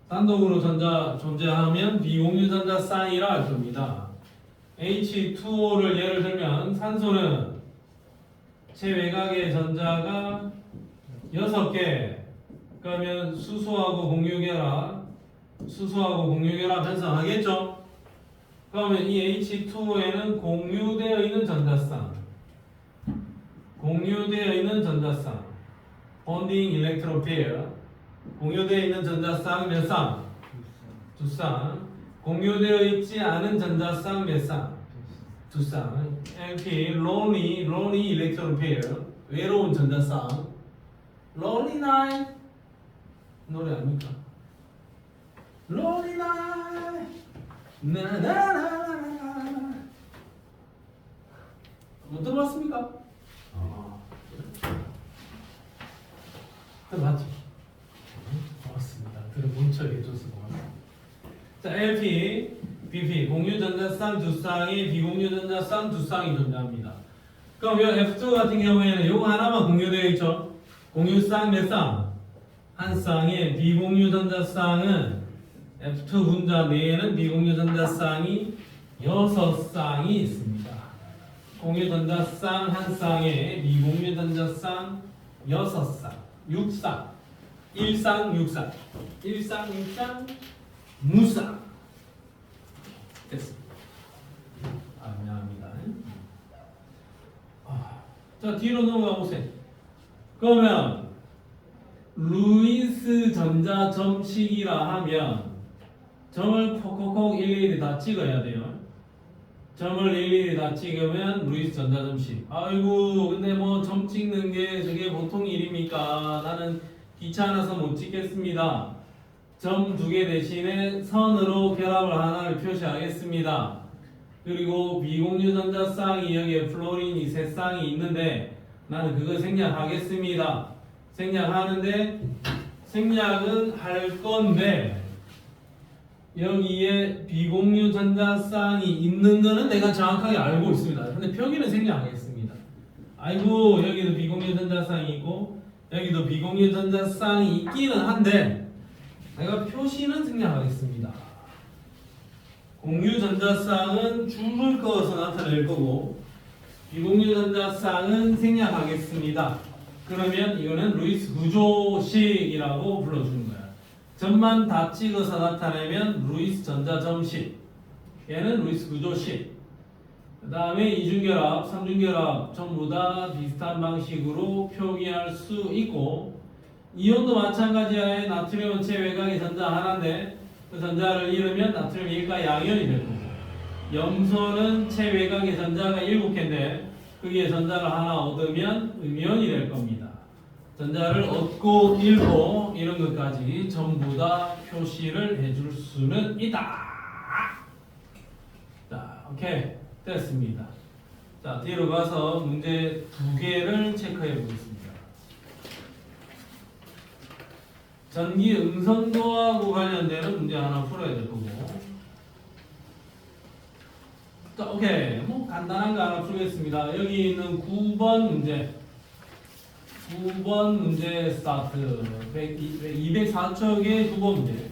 단독으로 전자 존재하면 비공유전자쌍이라 할 겁니다. H2O를 예를 들면 산소는 체외각의 전자가 6개 그러면 수소하고 공유결합 형성하겠죠? 그러면 이 H2O에는 공유되어 있는 전자쌍 bonding electron pair 공유되어 있는 전자쌍 몇 쌍? 2쌍. 공유되어 있지 않은 전자쌍 몇 쌍? 2쌍. LP lonely electron pair 외로운 전자쌍. lonely night 노래 아닙니까? lonely night 나나나나나 못 들어봤습니까? 들어봤죠? 고맙습니다. 들어본 척 해줘서 고맙습니다. 자, LP, BP 공유전자쌍 2쌍이 비공유전자쌍 2쌍이 존재합니다. 그럼 이 F2 같은 경우에는 요거 하나만 공유되어 있죠? 공유쌍 몇 쌍? 한 쌍의 비공유 전자쌍은 F2 분자 내에는 비공유 전자쌍이 6쌍이 있습니다. 공유 전자쌍 한 쌍에 비공유 전자쌍 6쌍, 6쌍, 1쌍, 6쌍, 1쌍, 6쌍, 무쌍. 됐습니다. 미안합니다. 자, 뒤로 넘어가 보세요. 그러면 루이스 전자 점식이라 하면 점을 콕콕콕 일일이 다 찍어야 돼요. 점을 일일이 다 찍으면 루이스 전자 점식. 아이고, 근데 뭐 점 찍는 게 저게 보통 일입니까? 나는 귀찮아서 못 찍겠습니다. 점 2개 대신에 선으로 결합을 하나를 표시하겠습니다. 그리고 비공유 전자쌍이 여기에 플로린이 3쌍이 있는데 나는 그거 생략하겠습니다. 생략하는데 생략은 할 건데 여기에 비공유 전자쌍이 있는 거는 내가 정확하게 알고 있습니다. 근데 표기는 생략하겠습니다. 아이고, 여기도 비공유 전자쌍이 있고 여기도 비공유 전자쌍이 있기는 한데 내가 표시는 생략하겠습니다. 공유 전자쌍은 줄을 그어서 나타낼 거고 비공유 전자쌍은 생략하겠습니다. 그러면 이거는 루이스 구조식이라고 불러주는 거야. 점만 다 찍어서 나타내면 루이스 전자 점식. 얘는 루이스 구조식. 그 다음에 이중결합, 삼중결합 전부 다 비슷한 방식으로 표기할 수 있고 이온도 마찬가지야. 나트륨 원체 외곽의 전자 하나인데 그 전자를 잃으면 나트륨 1가 양이온이 될 거고 염소는 체외곽의 전자가 7개인데 거기에 전자를 하나 얻으면 음이온이 될 겁니다. 전자를 얻고 잃고 이런 것까지 전부 다 표시를 해줄 수는 있다. 자, 오케이, 됐습니다. 자, 뒤로 가서 문제 2개를 체크해 보겠습니다. 전기 음성도하고 관련되는 문제 하나 풀어야 될 거고. 자, 오케이. 뭐 간단한 거 하나 풀겠습니다. 여기 있는 9번 문제. 9번 문제 스타트. 204척의 9번 문제.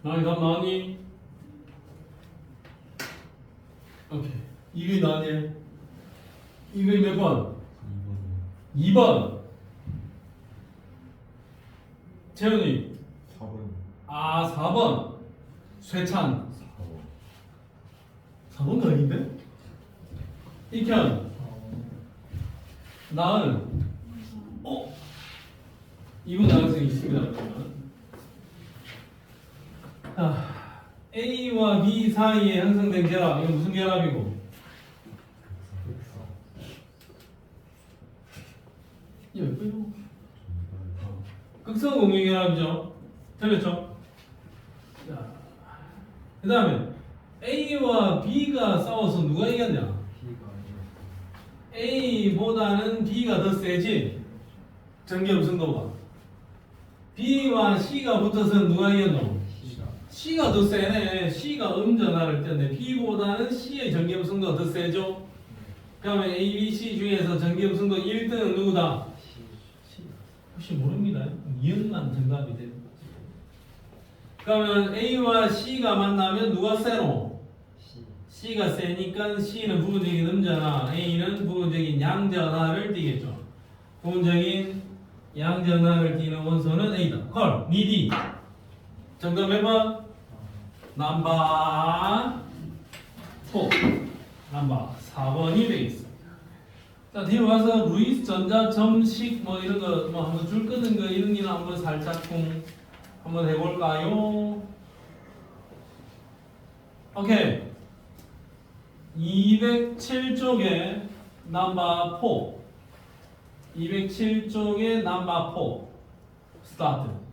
나니 답 나니? 오케이. 이게 나니? 이게 몇 번? 2번. 재현이. 4번. 아, 4번. 쇠찬. 4번. 4번도 아닌데? 익현. 나은. 이분 나은생이 있습니다. 그러면. A와 B 사이에 형성된 결합. 이건 무슨 결합이고? 이거 몇 번이고? 극성 공유 결합이죠. 틀렸죠? 자, 그 다음에 A와 B가 싸워서 누가 이겼냐? A보다는 B가 더 세지? 전기음성도가 B와 C가 붙어서 누가 이겼노? C가 더 세네. C가 음전화를 떴네. B보다는 C의 전기음성도가 더 세죠? 그러면 A, B, C 중에서 전기음성도 1등은 누구다? C. 혹시 모릅니다. 2연만 정답이 되는 거지. 그러면 A와 C가 만나면 누가 세노? C가 세니까 C는 부분적인 음전화, A는 부분적인 양전화를 띠겠죠. 부분적인 양전화를 띠는 원소는 A다. 콜, 니디. 정답 몇 번? 넘버 4. 넘버 4번이 되겠습니다. 자, 뒤로 가서 루이스 전자 점식 뭐 이런 거 뭐 한번 줄 끄는 거 이런 거는 한번 살짝쿵 한번 해볼까요? 오케이. 207쪽에 넘버 4. 207쪽에 넘버 4. 스타트.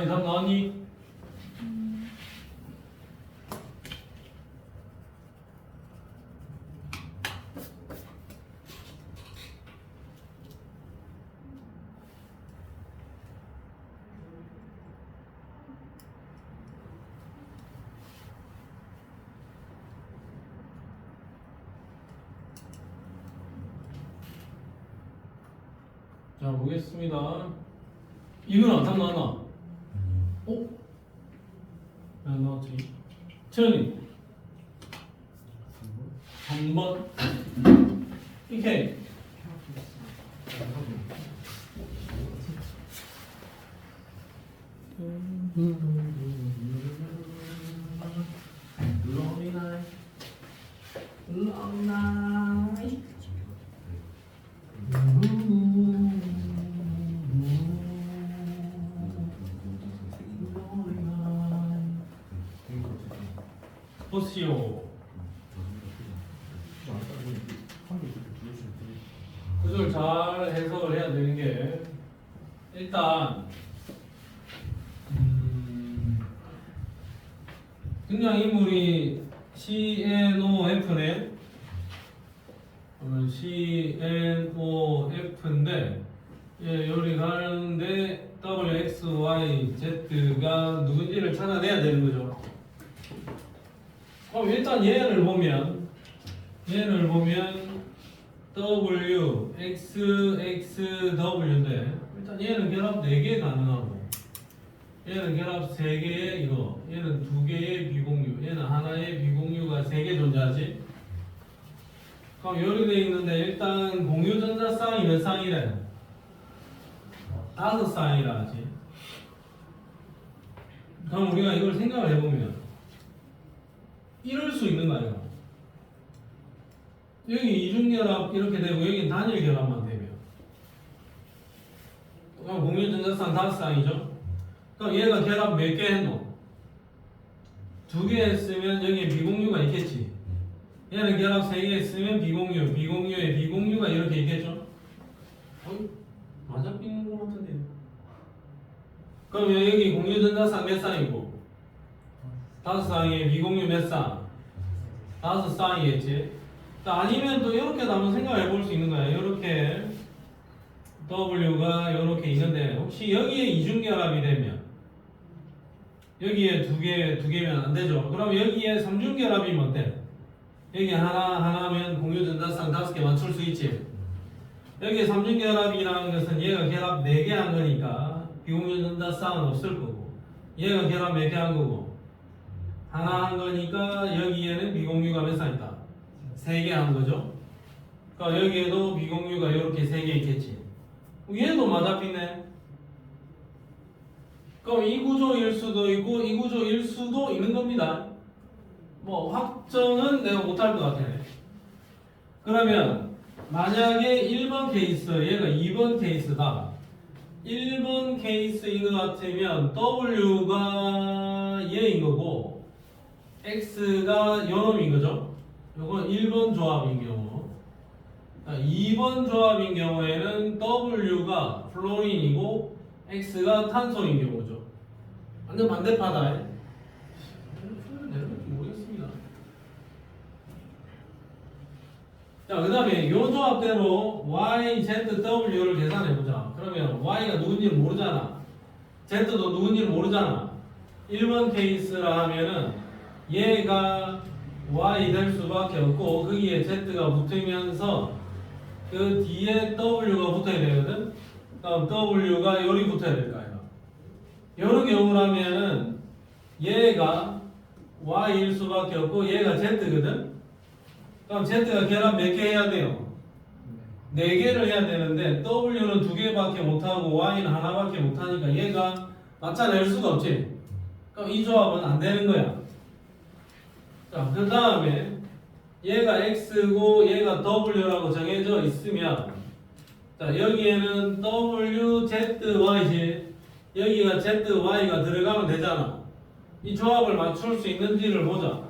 이상 나왔니? 자, 보겠습니다. 이건 안 나왔나? 어? 안 나왔지? 천이 3번. 이렇게 Lonely night, long night. 보시오. 그걸 잘 해석을 해야 되는 게 일단 등장인물이 CNOF네. CNOF인데 요리 가는데 W, X, Y, Z가 누군지를 찾아내야 되는 거죠. 그럼 일단 얘를 보면 W, X, X, W인데 일단 얘는 결합 4개 가능하고 얘는 결합 3개의 이거 얘는 2개의 비공유 얘는 하나의 비공유가 3개 존재하지. 그럼 요리 되어 있는데 일단 공유 전자 쌍이 몇 쌍이래? 5쌍이라 하지. 그럼 우리가 이걸 생각을 해보면 이럴 수 있는 거 아니야? 여기 이중결합 이렇게 되고 여기는 단일 결합만 되면 그럼 공유 전자쌍 5쌍이죠? 그럼 얘가 결합 몇 개 했노? 2개 했으면 여기에 비공유가 있겠지. 얘는 결합 3개 했으면 비공유, 비공유에 비공유가 이렇게 있겠죠? 맞아 삐는 것 같은데요. 그럼 여기 공유 전자쌍 몇 쌍이고? 5쌍에 비공유 몇 쌍? 5쌍이겠지? 아니면 또 이렇게 한번 생각해 볼 수 있는 거야. 이렇게 W가 이렇게 있는데 혹시 여기에 이중결합이 되면 여기에 두 개면 안 되죠. 그럼 여기에 삼중결합이면 어때? 여기 하나면 공유 전자쌍 5개 맞출 수 있지. 여기에 삼중결합이라는 것은 얘가 결합 4개 한 거니까 비공유 전자쌍은 없을 거고 얘가 결합 몇 개 한 거고 하나 한 거니까 여기에는 비공유가 몇 쌍 있다? 3개 한 거죠. 그러니까 여기에도 비공유가 이렇게 3개 있겠지. 얘도 맞아삐네. 그럼 이 구조일 수도 있고 이 구조일 수도 있는 겁니다. 뭐 확정은 내가 못할 것 같아. 그러면 만약에 1번 케이스 얘가 2번 케이스다. 1번 케이스인 것 같으면 W가 얘인 거고 X가 요놈인 거죠. 요건 1번 조합인 경우. 2번 조합인 경우에는 W가 플로린이고 X가 탄소인 경우죠. 완전 반대파다. 모르겠습니다. 자, 그 다음에 요 조합대로 Y, Z, W를 계산해보자. 그러면 Y가 누군지를 모르잖아. Z도 누군지를 모르잖아. 1번 케이스라 하면은 얘가 Y 될 수밖에 없고 거기에 Z가 붙으면서 그 뒤에 W가 붙어야 되거든. 그럼 W가 여기 붙어야 될 거 아이가. 이런 경우라면은 얘가 Y일 수밖에 없고 얘가 Z거든. 그럼 Z가 결합 몇 개 해야 돼요? 4개를 해야 되는데 W는 2개밖에 못하고 Y는 하나밖에 못하니까 얘가 맞춰낼 수가 없지. 그럼 이 조합은 안 되는 거야. 자, 그 다음에 얘가 X고 얘가 W라고 정해져 있으면 자, 여기에는 W, Z, Y지. 여기가 Z, Y가 들어가면 되잖아. 이 조합을 맞출 수 있는지를 보자.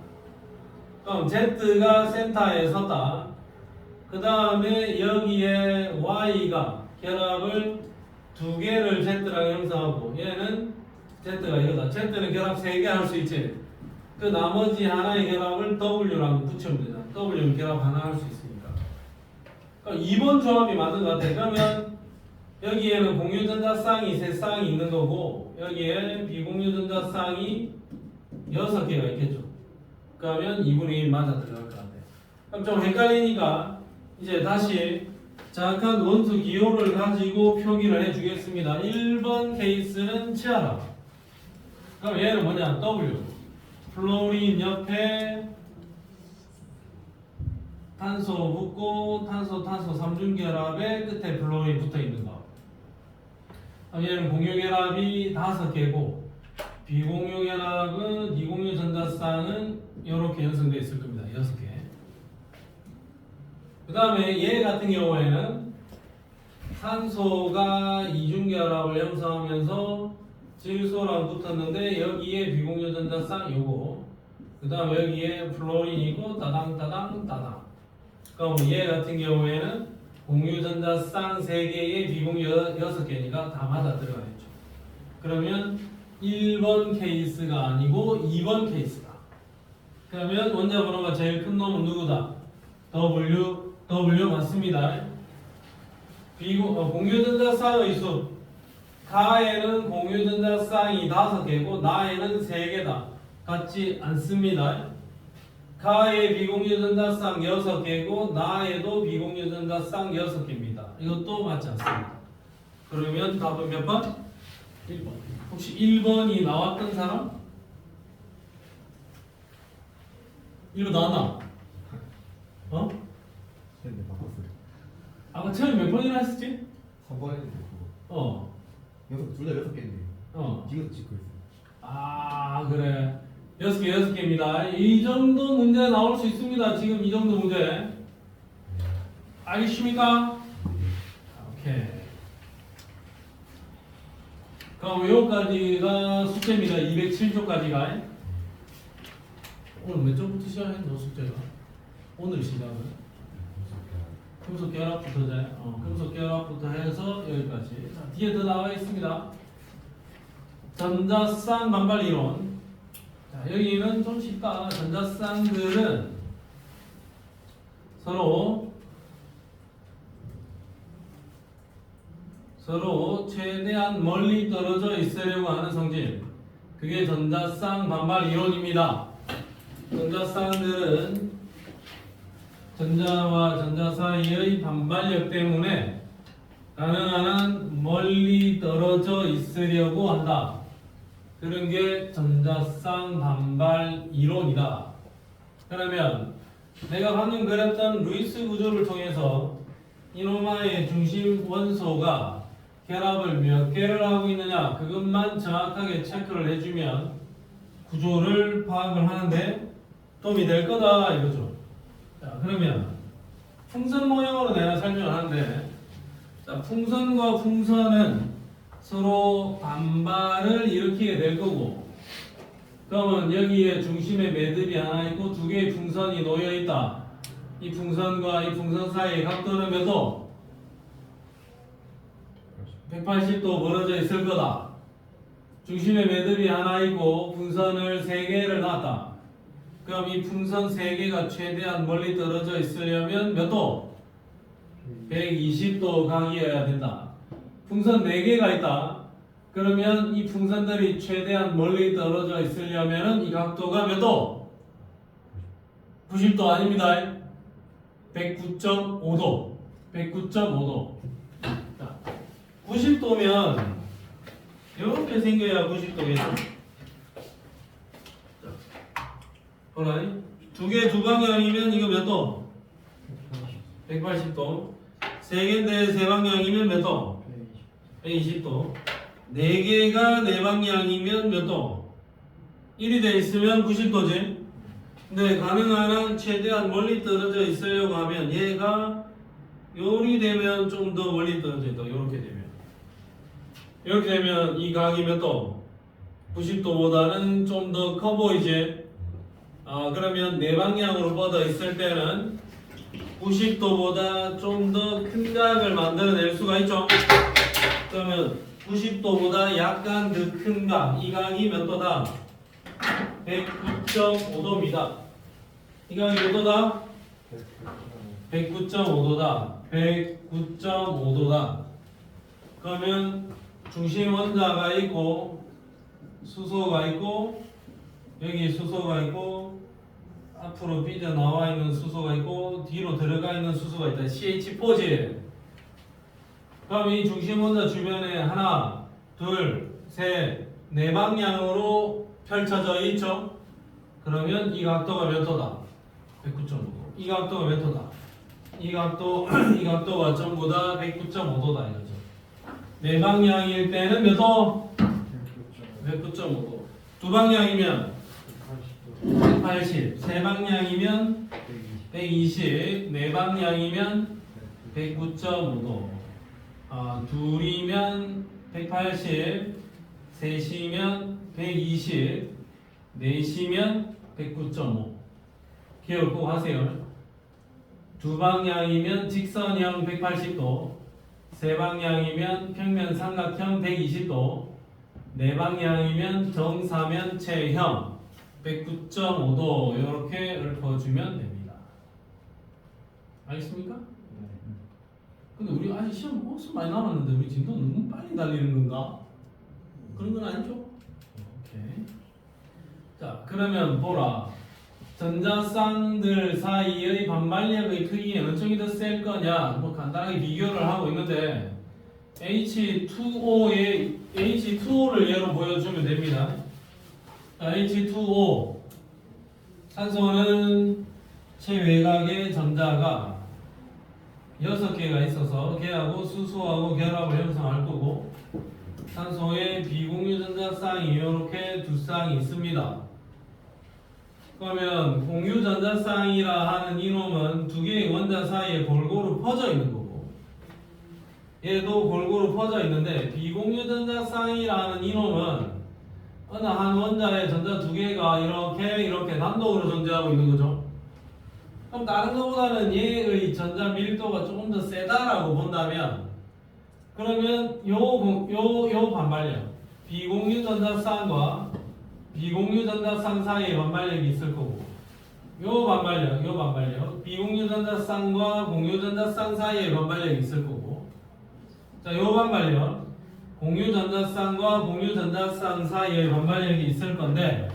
그럼 Z가 센터에 섰다. 그 다음에 여기에 Y가 결합을 2개를 Z랑 형성하고 얘는 Z가 이거다. Z는 결합 3개 할 수 있지. 그 나머지 하나의 결합을 W랑 붙이면 되잖아. W는 결합 하나 할 수 있으니까. 그러니까 2번 조합이 맞는 것 같아. 그러면 여기에는 공유전자쌍이 3쌍이 있는 거고 여기에 비공유전자쌍이 6개가 있겠죠. 그러면 2분의 1 맞아 들어갈 것 같아. 그럼 좀 헷갈리니까 이제 다시 정확한 원수 기호를 가지고 표기를 해주겠습니다. 1번 케이스는 치아라. 그럼 얘는 뭐냐? W. 플로린 옆에 탄소 붙고 탄소 삼중결합의 끝에 플로린 붙어 있는 거. 얘는 공유결합이 5개고 비공유결합은 이공유 전자쌍은 이렇게 연성되어 있을 겁니다. 6개. 그 다음에 얘 같은 경우에는 산소가 이중결합을 형성하면서 질소랑 붙었는데 여기에 비공유 전자쌍 요거 그 다음에 여기에 플로린이 있고 따당. 그럼 얘 같은 경우에는 공유 전자쌍 3개에 비공유 6개니까 다 맞아 들어가겠죠. 그러면 1번 케이스가 아니고 2번 케이스다. 그러면 원자 번호가 제일 큰 놈은 누구다? W 맞습니다. 공유 전자쌍의 수 가에는 공유 전자쌍이 5개고 나에는 3개다. 같지 않습니다. 가에 비공유 전자쌍 6개고 나에도 비공유 전자쌍 6개입니다. 이것도 맞지 않습니다. 그러면 답은 몇 번? 1번. 혹시 1번이 나왔던 사람? 1번 나왔나? 어? 네, 바꿨어요. 아까 처음에 몇 번이나 했었지? 3번 했는데 그거. 어. 둘다 6개인데. 어. 찍고 있어요. 아 그래 6개입니다. 이 정도 문제 나올 수 있습니다. 지금 이 정도 문제 알겠습니까? 오케이. 그럼 여기까지가 숙제입니다. 207조까지가. 오늘 몇 조부터 시작했노 숙제가? 오늘 시작은? 금속 결합부터 금속 결합부터 해서 여기까지. 자, 뒤에 더 나와 있습니다. 전자쌍 반발 이론. 자, 여기는 좀 쉽다. 전자쌍들은 서로 최대한 멀리 떨어져 있으려고 하는 성질. 그게 전자쌍 반발 이론입니다. 전자쌍들은 전자와 전자 사이의 반발력 때문에 가능한 한 멀리 떨어져 있으려고 한다. 그런 게 전자쌍 반발 이론이다. 그러면 내가 방금 그렸던 루이스 구조를 통해서 이노마의 중심 원소가 결합을 몇 개를 하고 있느냐 그것만 정확하게 체크를 해주면 구조를 파악을 하는데 도움이 될 거다 이거죠. 자, 그러면 풍선 모형으로 내가 설명을 하는데, 자, 풍선과 풍선은 서로 반발을 일으키게 될 거고, 그러면 여기에 중심에 매듭이 하나 있고 2개의 풍선이 놓여 있다. 이 풍선과 이 풍선 사이의 각도는 몇 도? 180도 벌어져 있을 거다. 중심에 매듭이 하나 있고 풍선을 3개를 놨다. 그럼 이 풍선 3개가 최대한 멀리 떨어져 있으려면 몇 도? 120도 각이어야 된다. 풍선 4개가 있다. 그러면 이 풍선들이 최대한 멀리 떨어져 있으려면 이 각도가 몇 도? 90도 아닙니다. 109.5도. 109.5도. 90도면 이렇게 생겨야 90도겠죠? 보라, 2개 두 방향이면 이거 몇 도? 180도. 3개인데 3방향이면 몇 도? 120도. 4개가 4방향이면 몇 도? 1이 돼 있으면 90도지. 근데 가능한 한 최대한 멀리 떨어져 있으려고 하면 얘가 요리 되면 좀 더 멀리 떨어져 있다. 요렇게 되면. 이렇게 되면 이 각이 몇 도? 90도보다는 좀 더 커 보이지? 그러면 4방향으로 뻗어 있을 때는 90도보다 좀 더 큰 각을 만들어낼 수가 있죠. 그러면 90도보다 약간 더 큰 각, 이 각이 몇 도다? 109.5도입니다. 이 각이 몇 도다? 109.5도다. 109.5도다. 그러면 중심 원자가 있고 수소가 있고 여기 수소가 있고 앞으로 삐져나와 있는 수소가 있고 뒤로 들어가 있는 수소가 있다. CH4질. 그럼 이 중심 원자 주변에 하나, 둘, 셋, 4방향으로 펼쳐져 있죠. 그러면 이 각도가 몇 도다? 109.5도. 이 각도가 몇 도다? 이 각도가 전부 다 109.5도다 이거죠. 네 방향일 때는 몇 도? 109.5도. 두 방향이면 180. 세 방향이면 120. 네 방향이면 109.5도. 둘이면 180. 셋이면 120. 넷이면 109.5. 기억 꼭 하세요. 두 방향이면 직선형 180도, 세 방향이면 평면 삼각형 120도, 네 방향이면 정사면체형 109.5도 이렇게 읊어주면 됩니다. 알겠습니까? 근데 우리 아직 시험 엄청 많이 남았는데 우리 진도 너무 빨리 달리는 건가? 그런 건 아니죠? 오케이. 자, 그러면 보라. 전자쌍들 사이의 반발력의 크기는 어느 쪽이 더 셀 거냐? 뭐 간단하게 비교를 하고 있는데 H2O를 예로 보여주면 됩니다. 자, H2O 산소는 최외곽에 전자가 6개가 있어서 걔하고 수소하고 결합을 형성할 거고 산소에 비공유 전자쌍이 이렇게 두 쌍이 있습니다. 그러면 공유 전자쌍이라 하는 이놈은 두 개의 원자 사이에 골고루 퍼져 있는 거고 얘도 골고루 퍼져 있는데 비공유 전자쌍이라 하는 이놈은 어느 한 원자의 전자 두 개가 이렇게 단독으로 존재하고 있는 거죠. 그럼 다른 것보다는 얘의 전자 밀도가 조금 더 세다라고 본다면 그러면 요 반발력 비공유 전자쌍과 비공유 전자쌍 사이에 반발력이 있을 거고 요 반발력 비공유 전자쌍과 공유 전자쌍 사이에 반발력이 있을 거고 자, 요 반발력 공유 전자쌍과 공유 전자쌍 사이에 반발력이 있을 건데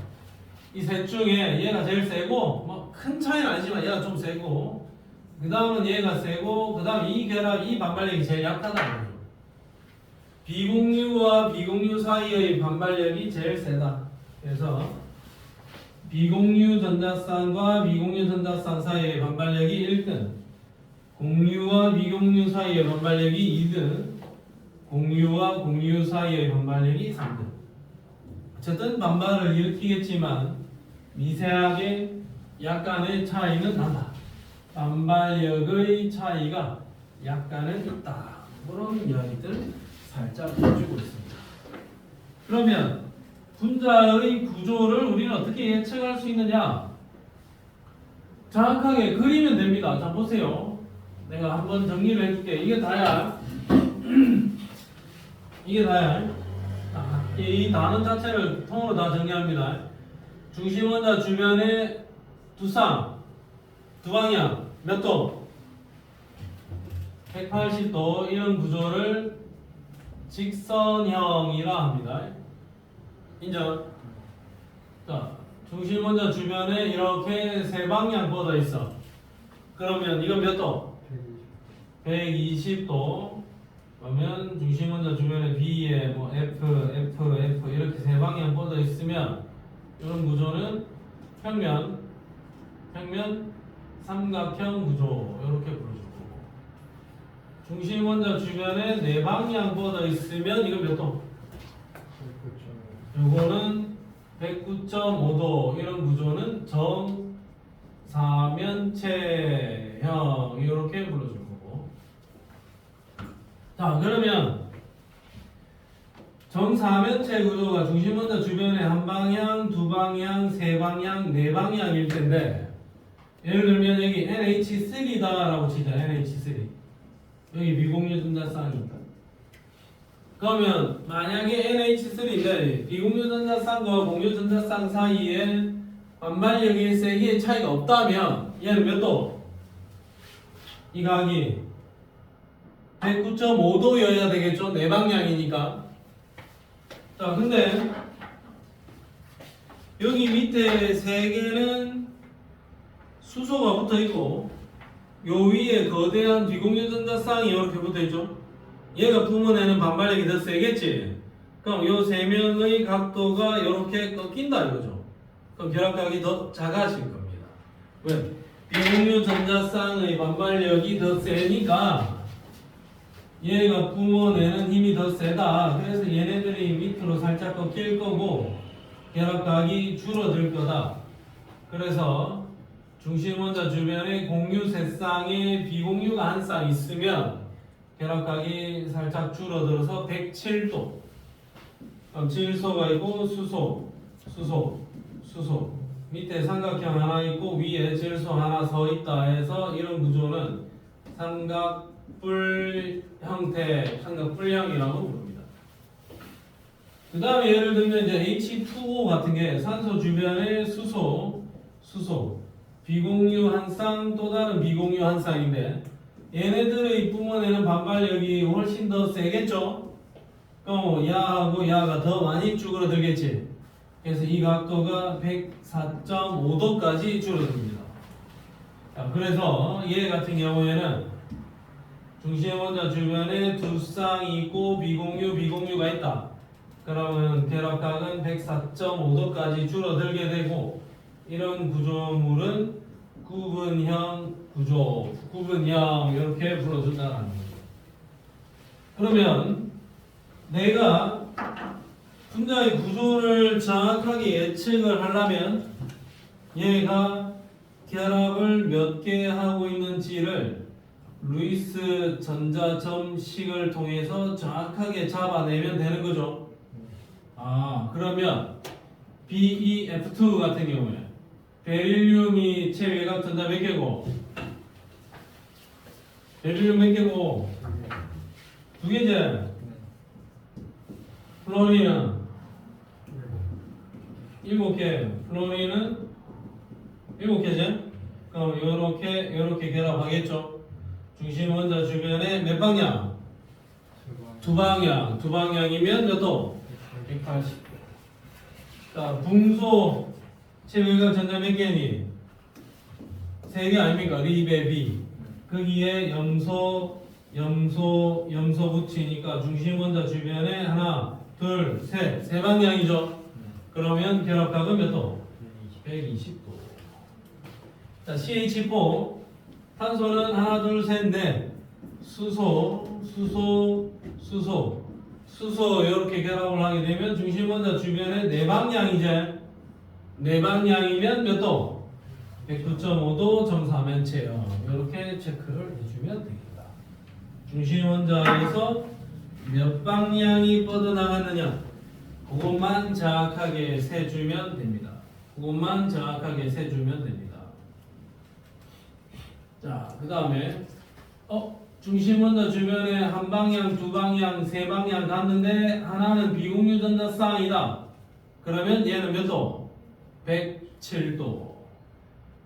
이 셋 중에 얘가 제일 세고 뭐 큰 차이는 아니지만 얘가 좀 세고 그 다음은 얘가 세고 그 다음 이 반발력이 제일 약하다. 비공유와 비공유 사이의 반발력이 제일 세다. 그래서 비공유 전자쌍과 비공유 전자쌍 사이의 반발력이 1등, 공유와 비공유 사이의 반발력이 2등, 공유와 공유 사이의 반발력이 3등. 어쨌든 반발을 일으키겠지만 미세하게 약간의 차이는 난다. 반발력의 차이가 약간은 있다. 그런 이야기들 살짝 해주고 있습니다. 그러면 분자의 구조를 우리는 어떻게 예측할 수 있느냐? 정확하게 그리면 됩니다. 자, 보세요. 내가 한번 정리를 해줄게. 이게 다야. 이게 다야. 이 단원 자체를 통으로 다 정리합니다. 중심 원자 주변에 두 쌍, 두 방향, 몇 도? 180도 이런 구조를 직선형이라 합니다. 인정? 자, 중심 원자 주변에 이렇게 세 방향 뻗어 있어. 그러면 이건 몇 도? 120도. 그러면 중심 원자 주변에 B에 뭐 F 이렇게 세 방향 뻗어 있으면 이런 구조는 평면 삼각형 구조 이렇게 부르죠. 중심 원자 주변에 네 방향 뻗어 있으면 이건 몇 도? 요거는 109.5도 이런 구조는 정사면체형 이렇게 불러줄 거고. 자, 그러면 정사면체 구조가 중심 원자 주변에 한 방향, 두 방향, 세 방향, 네 방향일 텐데 예를 들면 여기 NH3다라고 치자. NH3 여기 미공유 전자쌍이니까. 그러면 만약에 NH3인데 비공유 전자쌍과 공유 전자쌍 사이에 반발력의 세기의 차이가 없다면 얘는 몇 도? 이 각이 109.5도여야 되겠죠? 네 방향이니까. 자, 근데 여기 밑에 세 개는 수소가 붙어 있고 요 위에 거대한 비공유 전자쌍이 이렇게 붙어 있죠? 얘가 뿜어내는 반발력이 더 세겠지? 그럼 요 세 명의 각도가 이렇게 꺾인다 이거죠? 그럼 결합각이 더 작아질 겁니다. 왜? 비공유 전자쌍의 반발력이 더 세니까 얘가 뿜어내는 힘이 더 세다. 그래서 얘네들이 밑으로 살짝 꺾일 거고 결합각이 줄어들 거다. 그래서 중심원자 주변에 공유 세 쌍에 비공유가 한 쌍 있으면 결합각이 살짝 줄어들어서 107도. 그럼 질소가 있고 수소, 밑에 삼각형 하나 있고 위에 질소 하나 서 있다 해서 이런 구조는 삼각뿔 형태, 삼각뿔형이라고 부릅니다. 그 다음에 예를 들면 이제 H2O 같은 게 산소 주변에 수소, 비공유 한 쌍 또 다른 비공유 한 쌍인데 얘네들의 뿜어내는 반발력이 훨씬 더 세겠죠? 그럼 야하고 야가 더 많이 쭈그러들겠지. 그래서 이 각도가 104.5도까지 줄어듭니다. 자, 그래서 얘 같은 경우에는 중심원자 주변에 두 쌍이 있고 비공유가 있다. 그러면 결합각은 104.5도까지 줄어들게 되고 이런 구조물은 구분형 구조, 구분형 이렇게 불러준다는 거죠. 그러면 내가 분자의 구조를 정확하게 예측을 하려면 얘가 결합을 몇 개 하고 있는지를 루이스 전자점식을 통해서 정확하게 잡아내면 되는 거죠. 그러면 BeF2 같은 경우에 베릴륨이 체외각 전자 몇 개고? 베릴륨 몇 개고? 두 개지? 플로린은 7개, 플로린은 7개지? 그럼 요렇게 결합하겠죠? 중심 원자 주변에 몇 방향? 두 방향이면 몇 도? 180. 자, 붕소 체외각 전자 몇 개니? 3개 아닙니까? 리베비. 거기에 염소 붙이니까 중심 원자 주변에 하나, 둘, 셋, 세 방향이죠. 그러면 결합각은 몇 도? 120도. 자, CH4 탄소는 하나, 둘, 셋, 넷. 수소 이렇게 결합을 하게 되면 중심 원자 주변에 네 방향이제. 네 방향이면 몇 도? 109.5도 정사면체요. 이렇게 체크를 해주면 됩니다. 중심 원자에서 몇 방향이 뻗어나갔느냐 그것만 정확하게 세주면 됩니다. 자, 그 다음에 중심 원자 주변에 한 방향, 두 방향, 세 방향 갔는데 하나는 비공유 전자 쌍이다. 그러면 얘는 몇 도? 107도.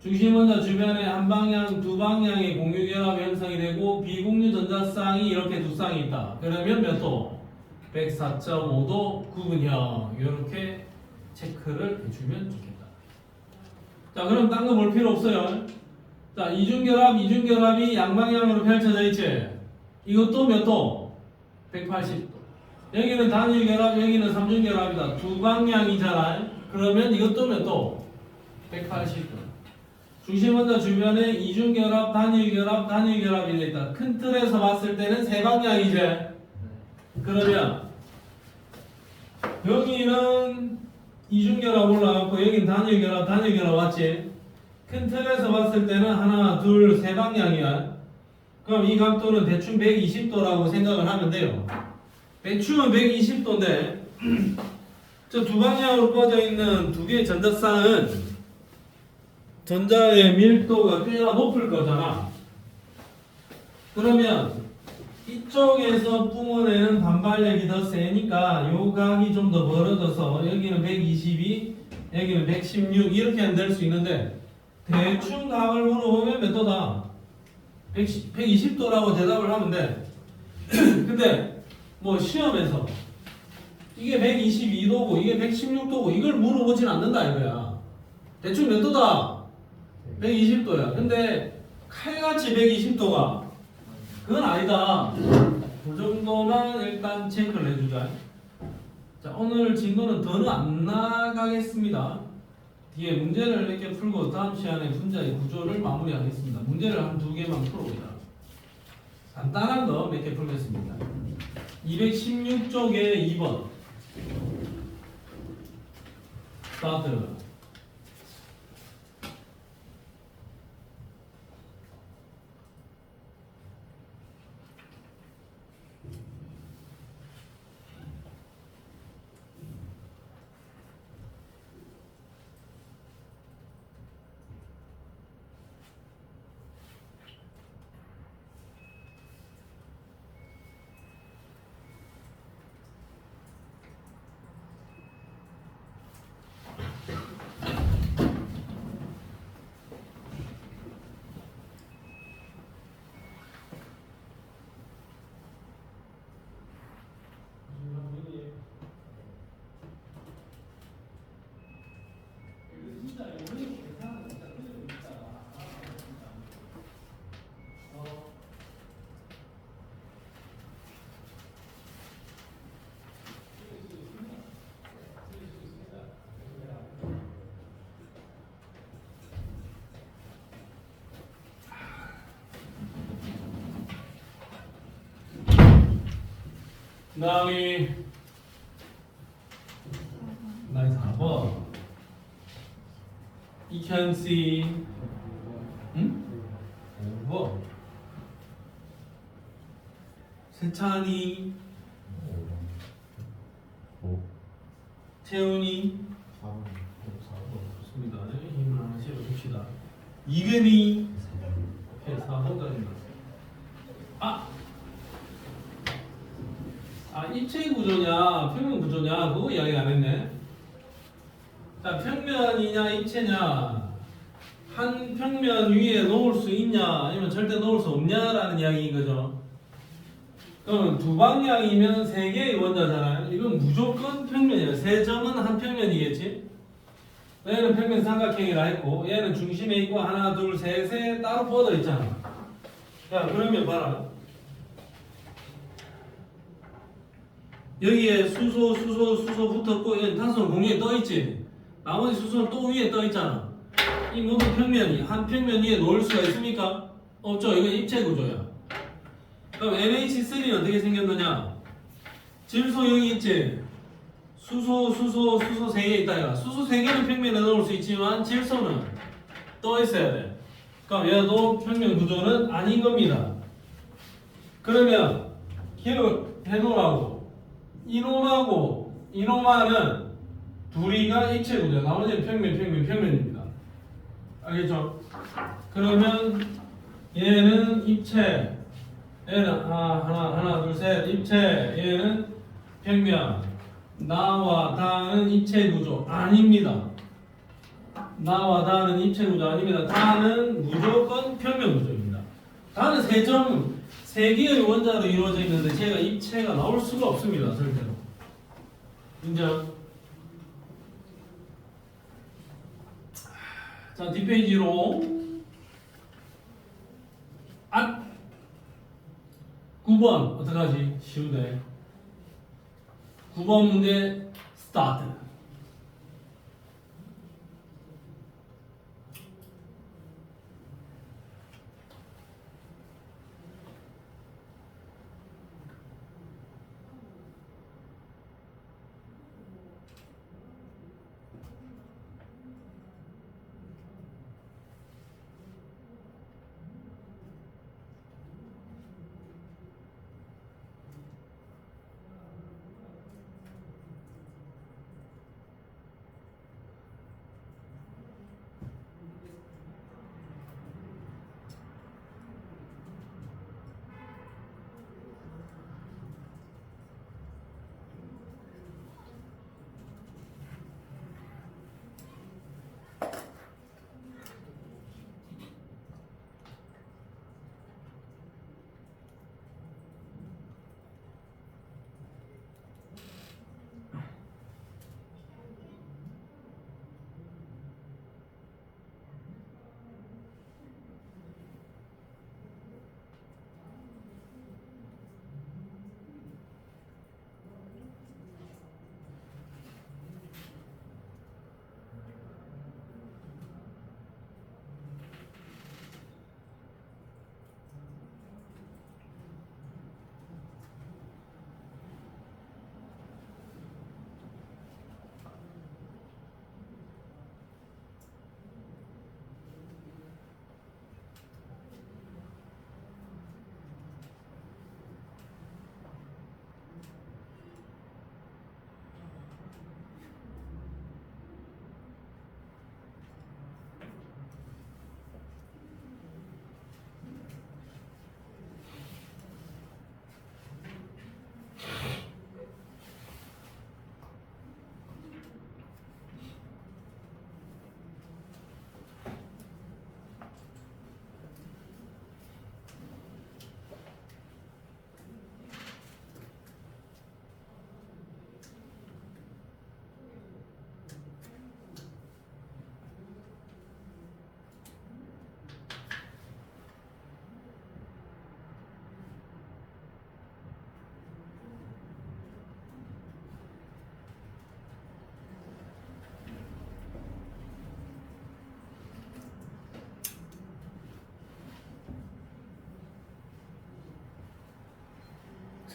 중심 원자 주변에 한 방향, 두 방향의 공유 결합 형성이 되고 비공유 전자 쌍이 이렇게 두 쌍이 있다. 그러면 몇 도? 104.5도 구분형. 이렇게 체크를 해주면 좋겠다. 자, 그럼 딴 거 볼 필요 없어요. 자, 이중결합이 양방향으로 펼쳐져 있지. 이것도 몇 도? 180도. 여기는 단일결합, 여기는 삼중결합이다. 두 방향이잖아요. 그러면 이것도 몇 도? 180도. 중심 원자 주변에 이중결합, 단일결합이 되어 있다. 큰 틀에서 봤을 때는 세 방향이지. 그러면 여기는 이중결합 올라갔고 여기는 단일결합 왔지. 큰 틀에서 봤을 때는 하나, 둘, 세 방향이야. 그럼 이 각도는 대충 120도라고 생각을 하면 돼요. 대충은 120도인데 저 두 방향으로 뻗어 있는 두 개의 전자쌍은 전자의 밀도가 꽤나 높을 거잖아. 그러면 이쪽에서 뿜어내는 반발력이 더 세니까 요 각이 좀 더 벌어져서 여기는 122, 여기는 116 이렇게 될 수 있는데 대충 각을 물어보면 몇 도다? 120도라고 대답을 하면 돼. 근데 뭐 시험에서 이게 122도고 이게 116도고 이걸 물어보진 않는다 이거야. 대충 몇 도다? 120도야. 근데 칼같이 120도가 그건 아니다. 그 정도만 일단 체크를 해주자. 자, 오늘 진도는 더는 안 나가겠습니다. 뒤에 문제를 몇 개 풀고 다음 시간에 분자의 구조를 마무리하겠습니다. 문제를 한 2개만 풀어보자. 간단한 거 몇 개 풀겠습니다. 216쪽에 2번 스타트. 다음이 나이 4번. You can see 5번. 세찬이, 채훈이 4번. 좋습니다. 힘을 하나 실어줍시다. 이근이 4번까지입니다. 입체 구조냐 평면 구조냐 그거 이야기 안 했네. 자, 평면이냐 입체냐, 한 평면 위에 놓을 수 있냐 아니면 절대 놓을 수 없냐라는 이야기인 거죠. 그럼 두 방향이면 세 개의 원자잖아요. 이건 무조건 평면이에요. 세 점은 한 평면이겠지. 얘는 평면 삼각형이라 했고 얘는 중심에 있고 하나 둘 셋에 따로 뻗어 있잖아. 자, 그러면 봐라. 여기에 수소 붙었고 얘는 탄소는 공중에 떠 있지. 나머지 수소는 또 위에 떠 있잖아. 이 모든 평면이 한 평면 위에 놓을 수가 있습니까? 없죠. 이건 입체 구조야. 그럼 NH3는 어떻게 생겼느냐? 질소 여기 있지. 수소 3개 있다. 얘가. 수소 3개는 평면에 넣을 수 있지만 질소는 떠 있어야 돼. 그럼 얘도 평면 구조는 아닌 겁니다. 그러면 기억을 해놓으라고. 이놈하는 둘이가 입체 구조. 나머지는 평면입니다. 알겠죠? 그러면 얘는 입체. 얘는 하나 둘 셋 입체. 얘는 평면. 나와 다는 입체 구조 아닙니다. 나와 다는 입체 구조 아닙니다. 다는 무조건 평면 구조입니다. 다는 세 개의 원자로 이루어져 있는데 제가 입체가 나올 수가 없습니다. 절대로. 인정? 자, 뒷페이지로 9번 어떡하지? 쉬운데 9번 문제 스타트.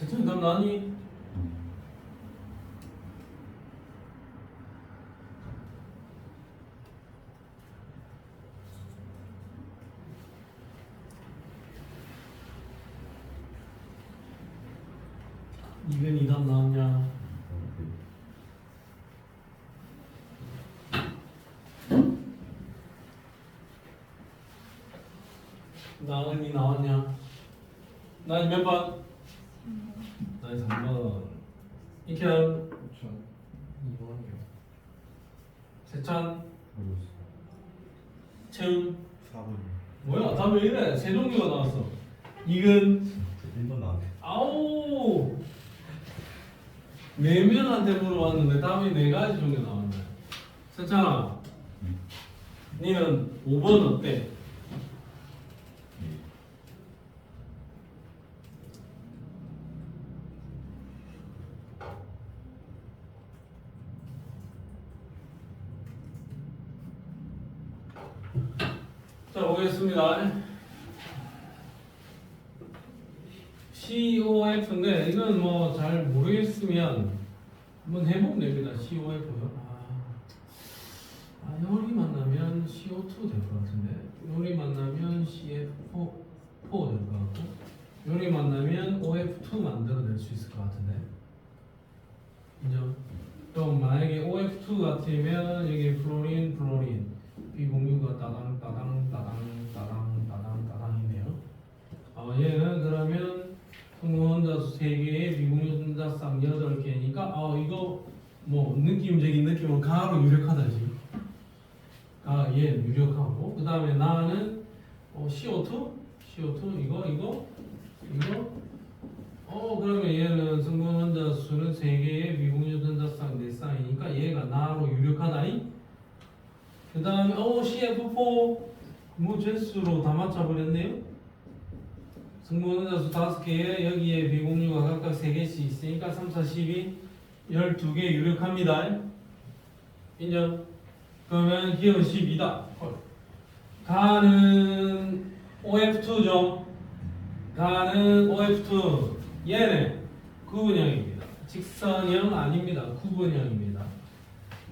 세찬이 답 나니? 이변이 답 나왔냐? 나은이 나왔냐? 나이 몇 번? 나이 3번. 이현 2번이요. 세찬 채훈 4번이요. 뭐야? 답 왜 이래? 세 종류가 나왔어. 이근 1번 나왔네. 아우 4명한테 물어봤는데 답이 4가지 종류 나왔네. 세찬아 니는 5번 어때? 자 보겠습니다. COF인데 이건 뭐 잘 모르겠으면 한번 해보면 됩니다. COF요. 요리 만나면 CO2 될 것 같은데 요리 만나면 CF4 될 것 같고 요리 만나면 OF2 만들어낼 수 있을 것 같은데 인정? 그럼 만약에 OF2 같으면 여기 플로린 비공유가 따당이네요. 얘는 그러면 성분원자수 3개에 비공유전자쌍 8개니까 이거 뭐 느낌적인 느낌으로 가로 유력하다지. 얘는 유력하고 그 다음에 나는 CO2 이거 그러면 얘는 성분원자수는 3개에 비공유전자쌍 4쌍이니까 얘가 나로 유력하다니. 그 다음에 CF4 무제수로 다 맞춰버렸네요. 성분원자수 5개에 여기에 비공유가 각각 3개씩 있으니까 3, 4, 12 12개 유력합니다. 인정? 그러면 기억은 12다. 가는 OF2죠. 가는 OF2 얘는 구분형입니다. 직선형 아닙니다. 구분형입니다.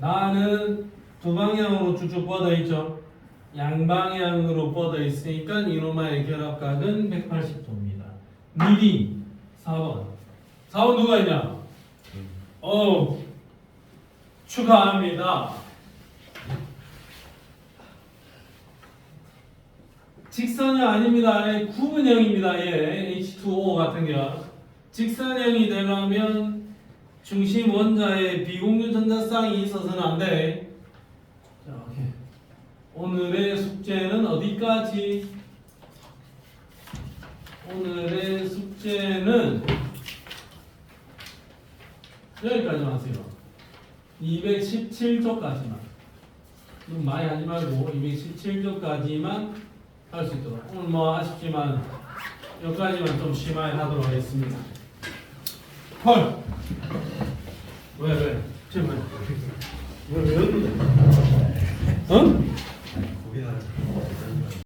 나는 두 방향으로 쭉쭉 뻗어 있죠. 양방향으로 뻗어 있으니까 이놈의 결합각은 180도입니다. 미리 4번. 4번 누가 있냐? 축하합니다. 직선형 아닙니다. 구분형입니다. H2O 같은 경우. 직선형이 되려면 중심 원자에 비공유 전자쌍이 있어서는 안 돼. 자, 오케이. 오늘의 숙제는 어디까지? 오늘의 숙제는 여기까지만 하세요. 217조까지만. 많이 하지 말고 217조까지만 할 수 있도록. 오늘 뭐 아쉽지만 여기까지만 좀 심하게 하도록 하겠습니다. 헐! 왜? 지금 왜? 왜?